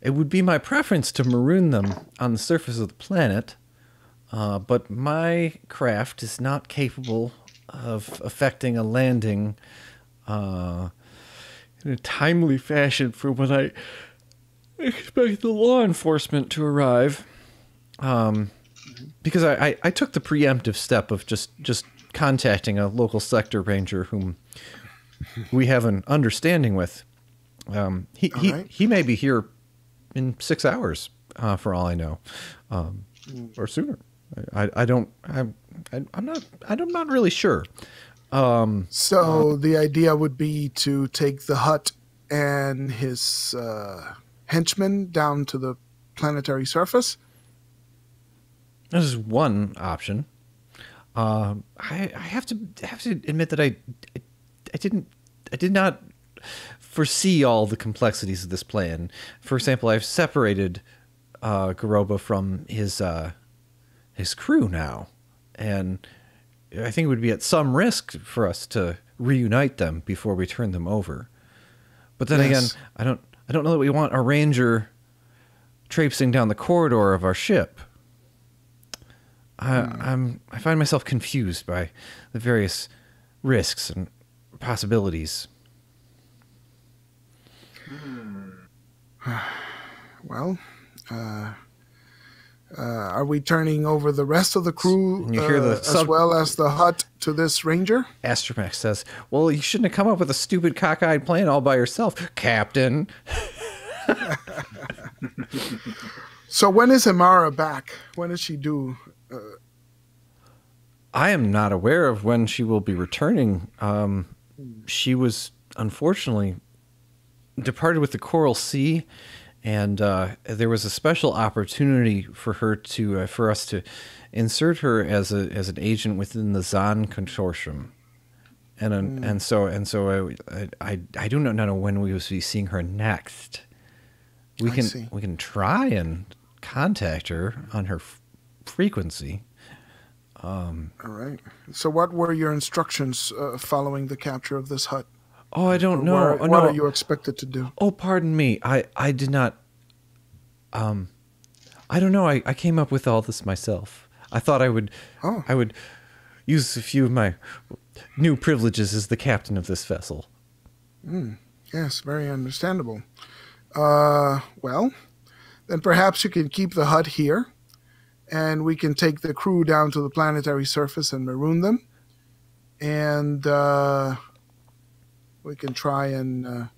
It would be my preference to maroon them on the surface of the planet, but my craft is not capable of effecting a landing in a timely fashion for when I expect the law enforcement to arrive. Because I took the preemptive step of just contacting a local sector ranger whom we have an understanding with. He may be here in 6 hours, for all I know, or sooner. I'm not really sure. So the idea would be to take the Hutt and his henchmen down to the planetary surface. This is one option. I have to admit that I did not foresee all the complexities of this plan. For example, I've separated Garoba from his crew now, and I think it would be at some risk for us to reunite them before we turn them over. But then again, I don't know that we want a ranger traipsing down the corridor of our ship. I find myself confused by the various risks and possibilities. Well, are we turning over the rest of the crew And you hear the as well as the Hutt to this ranger? Astromech says, "Well, you shouldn't have come up with a stupid cockeyed plan all by yourself, Captain." So when is Amara back? When is she due? I am not aware of when she will be returning. She was unfortunately departed with the Coral Sea, and there was a special opportunity for her to for us to insert her as an agent within the Zahn Consortium, and so I do not know when we will be seeing her next. We can try and contact her on her frequency. All right. So what were your instructions following the capture of this Hutt? Oh, I don't know. What are you expected to do? Oh, pardon me. I did not. I don't know. I came up with all this myself. I thought I would use a few of my new privileges as the captain of this vessel. Yes, very understandable. Well, then perhaps you can keep the Hutt here, and we can take the crew down to the planetary surface and maroon them, and we can try and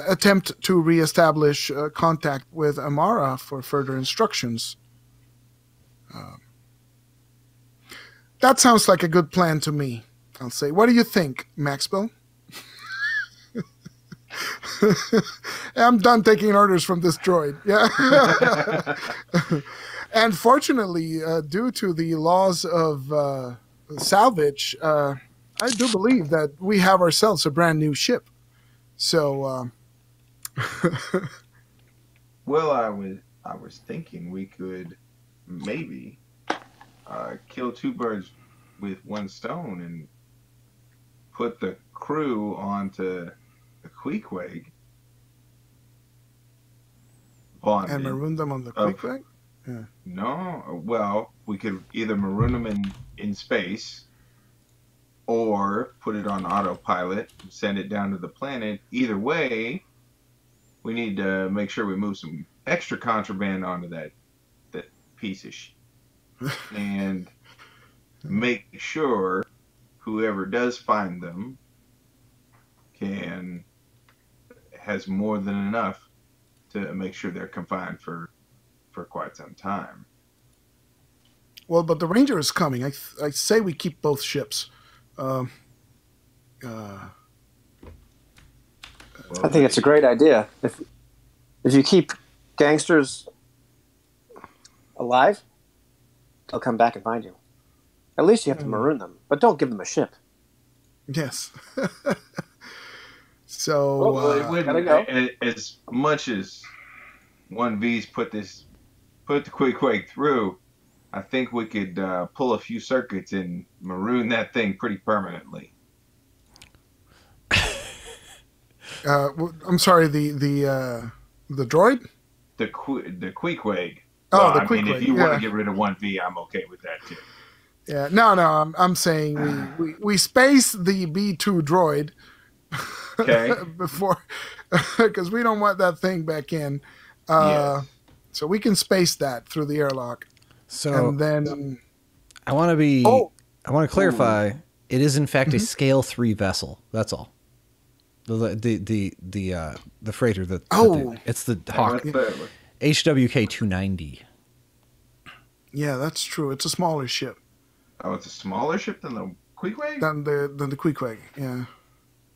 attempt to reestablish contact with Amara for further instructions. That sounds like a good plan to me, I'll say. What do you think, Maxwell? I'm done taking orders from this droid. Yeah. And fortunately, due to the laws of salvage, I do believe that we have ourselves a brand new ship. So, well, I was thinking we could maybe kill two birds with one stone and put the crew onto the Queequeg. And maroon them on the Queequeg? Yeah. No, well, we could either maroon them in space or put it on autopilot and send it down to the planet. Either way, we need to make sure we move some extra contraband onto that piece of shit. And make sure whoever does find them has more than enough to make sure they're confined for quite some time. Well, but the Ranger is coming. I say we keep both ships. I think it's a great idea. If you keep gangsters alive, they'll come back and find you. At least you have to maroon them, but don't give them a ship. Yes. So it wouldn't go. As much as 1V's put the Queequeg through, I think we could pull a few circuits and maroon that thing pretty permanently. I'm sorry, the droid. The Queequeg. Oh, Well, the I mean, if Queequeg, you want yeah. to get rid of 1V, I'm okay with that too. Yeah, no, I'm saying we space the B2 droid Okay. before, because we don't want that thing back in. Yes. So we can space that through the airlock, So and then I want to be. Oh. I want to clarify. It is in fact a Mhm. scale 3 vessel. That's all. The freighter that. Oh. It's the And Hawk what's the- HWK 290. yeah, that's true. It's a smaller ship Oh, it's a smaller ship than the Queequeg? than the Queequeg. Yeah.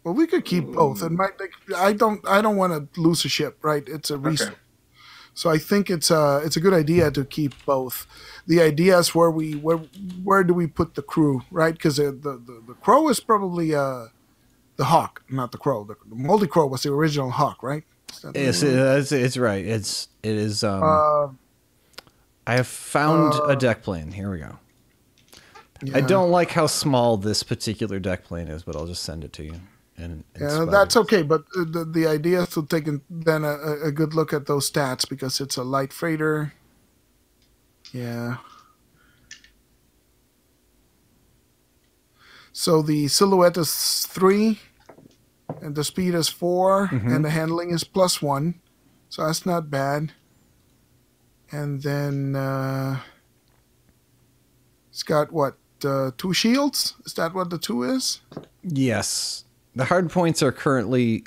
Well, we could keep both. It might. I don't want to lose a ship, right? It's a resource. Okay. So I think it's a good idea to keep both. The idea is where do we put the crew, right? Because the Crow is probably the Hawk, not the Crow. The Moldy Crow was the original Hawk, right? Yes, it's right. It is. Uh, I have found a deck plane. Here we go. yeah. I don't like how small this particular deck plane is, but I'll just send it to you. And Yeah, that's okay. But the idea is to take then a good look at those stats because it's a light freighter. Yeah. So the silhouette is 3, and the speed is 4, and the handling is +1. So that's not bad. And then it's got what? 2 shields? Is that what the 2 is? Yes, the hard points are currently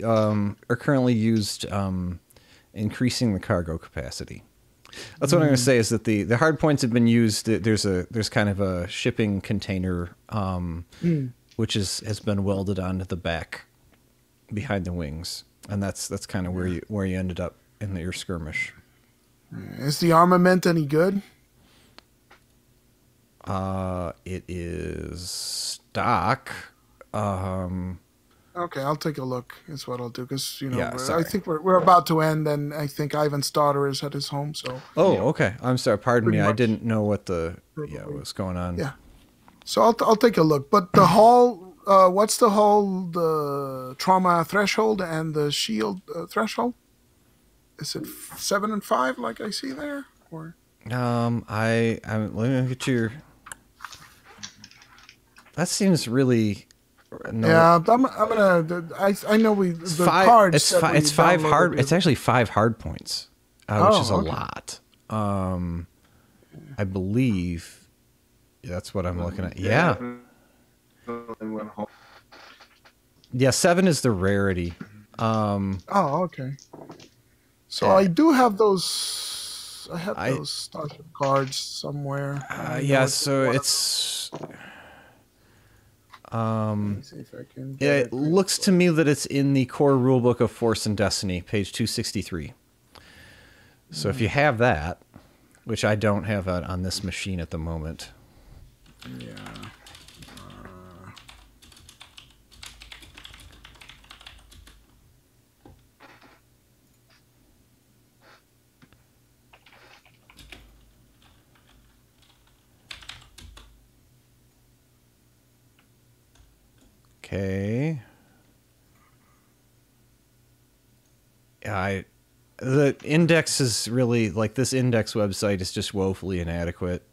used increasing the cargo capacity. That's what I'm going to say is that the hard points have been used. There's kind of a shipping container which has been welded onto the back behind the wings, and that's kind of where you ended up in your skirmish. Is the armament any good? It is stock. Okay, I'll take a look. Is what I'll do because Yeah, I sorry. think we're about to end, and I think Ivan's daughter is at his home. So Okay. I'm sorry. Pardon me. Pretty I much. didn't know what Probably. what's going on. Yeah. So I'll take a look. But the hull, what's the hull, the trauma threshold and the shield threshold? Is it 7 and 5 like I see there, or? I'm let me look at your. That seems really. No. Yeah, I'm gonna. I know the Five. cards. It's that five. we It's 5 downloaded hard. the- It's actually 5 hard points, which Oh, is a okay. lot. I believe that's what I'm looking at. Yeah. Yeah. 7 is the rarity. Oh, okay. So Yeah. I do have those. I have I- those starship cards somewhere. I know Yeah. it's So one of- it's. Let me see if I can get It looks to me that it's in the core rulebook of Force and Destiny, page 263. So if you have that, which I don't have on this machine at the moment. Yeah. Okay. The index is really like this index website is just woefully inadequate.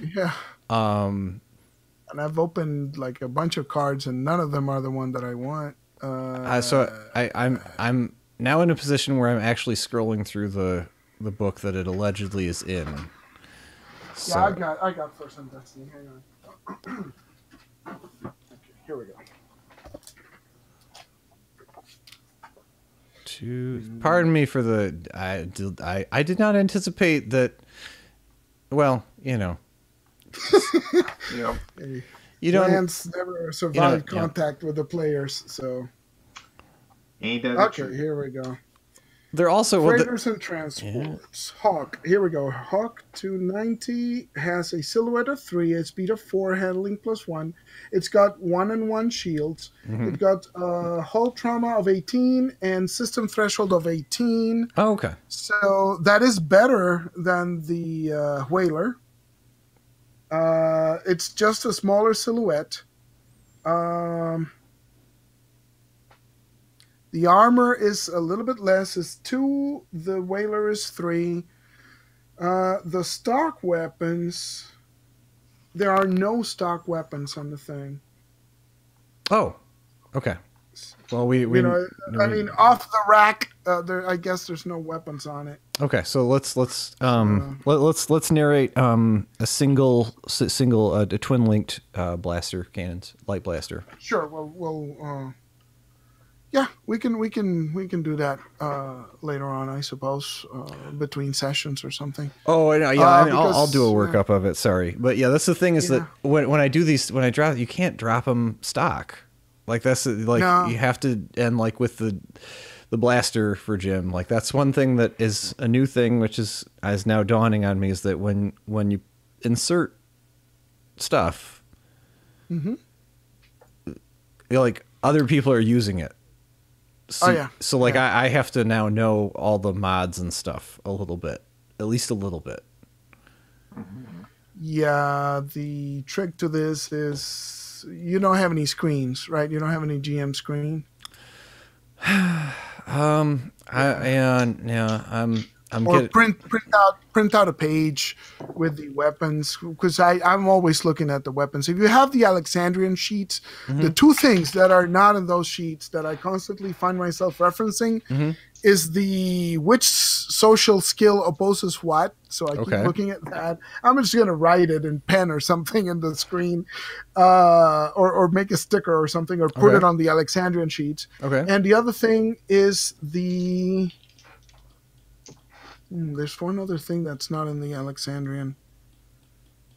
Yeah. And I've opened like a bunch of cards, and none of them are the one that I want. So I'm now in a position where I'm actually scrolling through the book that it allegedly is in. So, Yeah, I got First and Destiny. Hang on. Okay, here we go. Pardon me for the I did not anticipate that. Well, Yeah. Hey, you don't. Lance never survived yeah. contact with the players, so Ain't that okay. true? Here we go. They're also Freighters and transports. Hawk. Here we go. Hawk 290 has a silhouette of 3, a speed of 4, handling +1. It's got 1 and 1 shields. It got hull trauma of 18 and system threshold of 18. Oh, okay. So that is better than the Whaler. It's just a smaller silhouette. The armor is a little bit less. It's 2. The Whaler is 3. The stock weapons, there are no stock weapons on the thing. Oh, okay. Well, we I mean, off the rack, I guess there's no weapons on it. Okay, so let's narrate a twin linked blaster cannons, light blaster. Sure. Well, yeah, we can do that later on, I suppose, between sessions or something. Oh, yeah, I mean, I'll do a workup of it. Sorry, but yeah, that's the thing is that when I do these, when I drop, you can't drop them stock. Like that's like you have to, and like with the blaster for Jim, like that's one thing that is a new thing, which is now dawning on me, is that when you insert stuff, like other people are using it. So, so like I have to now know all the mods and stuff a little bit, at least a little bit. Yeah, the trick to this is you don't have any screens, right? You don't have any GM screen. Print out a page with the weapons, because I'm always looking at the weapons. If you have the Alexandrian sheets, the 2 things that are not in those sheets that I constantly find myself referencing is the which social skill opposes what. So I keep looking at that. I'm just going to write it in pen or something in the screen, or make a sticker or something, or put it on the Alexandrian sheets. And the other thing is the... there's one other thing that's not in the Alexandrian.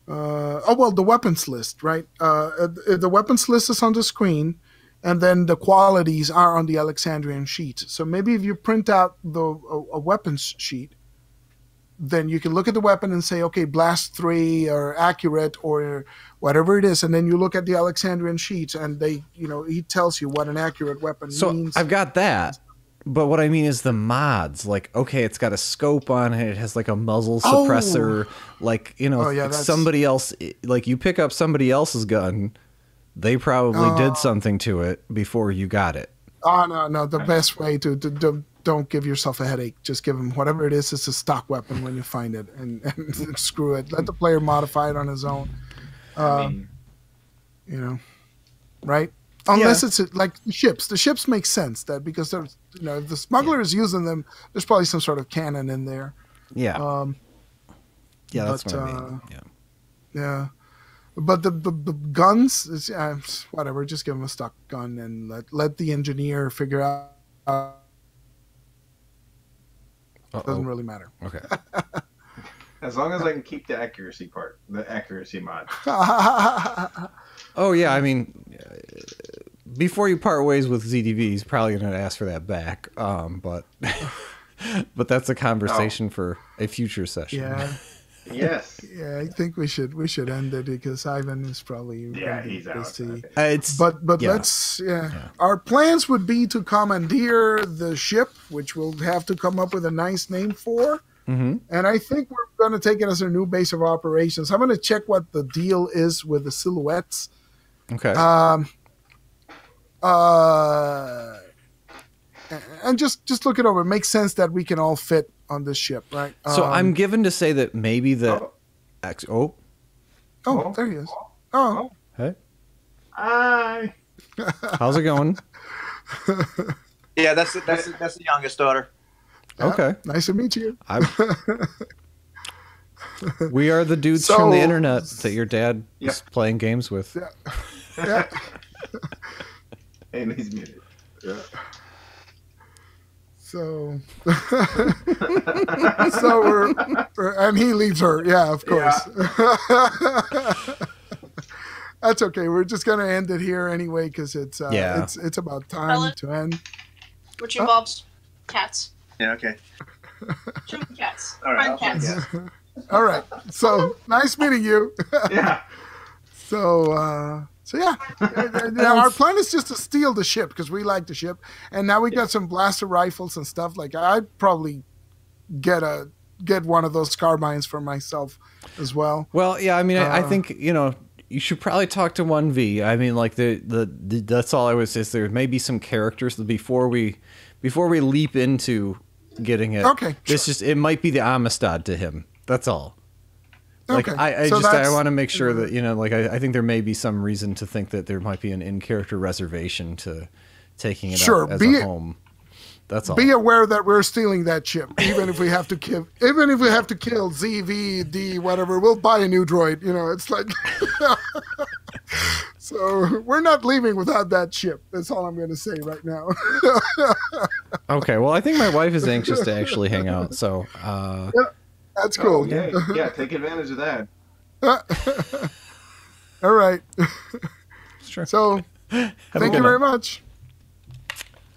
The weapons list, right? The weapons list is on the screen, and then the qualities are on the Alexandrian sheet. So maybe if you print out a weapons sheet, then you can look at the weapon and say, okay, blast 3 or accurate or whatever it is, and then you look at the Alexandrian sheets, and he tells you what an accurate weapon means. So I've got that. But what I mean is the mods, like, okay, it's got a scope on it. It has like a muzzle suppressor, somebody else, like you pick up somebody else's gun, they probably did something to it before you got it. Oh, no. The best way to don't give yourself a headache. Just give him whatever it is. It's a stock weapon when you find it, and screw it. Let the player modify it on his own. Right? Unless it's like the ships. The ships make sense that because there's, if the smuggler is using them, there's probably some sort of cannon in there. Yeah. That's what I mean. Yeah. But the guns, whatever. Just give them a stock gun and let the engineer figure out. It doesn't really matter. Okay. As long as I can keep the accuracy part, the accuracy mod. Oh yeah, I mean, before you part ways with ZDV, he's probably going to ask for that back. But that's a conversation for a future session. Yeah. Yes. Yeah, I think we should end it because Ivan is probably he's out. Okay. But let's Our plans would be to commandeer the ship, which we'll have to come up with a nice name for. And I think we're going to take it as our new base of operations. I'm going to check what the deal is with the silhouettes. Okay. And just look it over. It makes sense that we can all fit on this ship, right? So I'm given to say that maybe the... Oh, there he is. Oh. Hey. Hi. How's it going? Yeah, that's the youngest daughter. Yeah, okay. Nice to meet you. We are the dudes from the internet that your dad is playing games with. Yeah. And he's muted. Yeah. So and he leaves her. Yeah, of course. Yeah. That's okay. We're just gonna end it here anyway because it's about time to end. Which involves cats. Yeah. Okay. Two cats. All right. Cats. All right. So nice meeting you. Yeah. So yeah, our plan is just to steal the ship because we like the ship, and now we got some blaster rifles and stuff. Like I'd probably get one of those carbines for myself as well. Well, yeah, I mean, I think you should probably talk to 1V. I mean, like the that's all I was say. There may be some characters before we leap into getting it. Okay, This just it might be the Amistad to him. That's all. Like Okay, I so just I that's- want to make sure that like I think there may be some reason to think that there might be an in-character reservation to taking it Sure, up as be a it- home. That's all. Be aware that we're stealing that chip, even if we have to kill ZVD, whatever. We'll buy a new droid. It's like. So we're not leaving without that chip. That's all I'm going to say right now. Okay, well I think my wife is anxious to actually hang out, so That's Oh, cool. yeah, take advantage of that. All right. sure. So, Have a thank good you very night. much.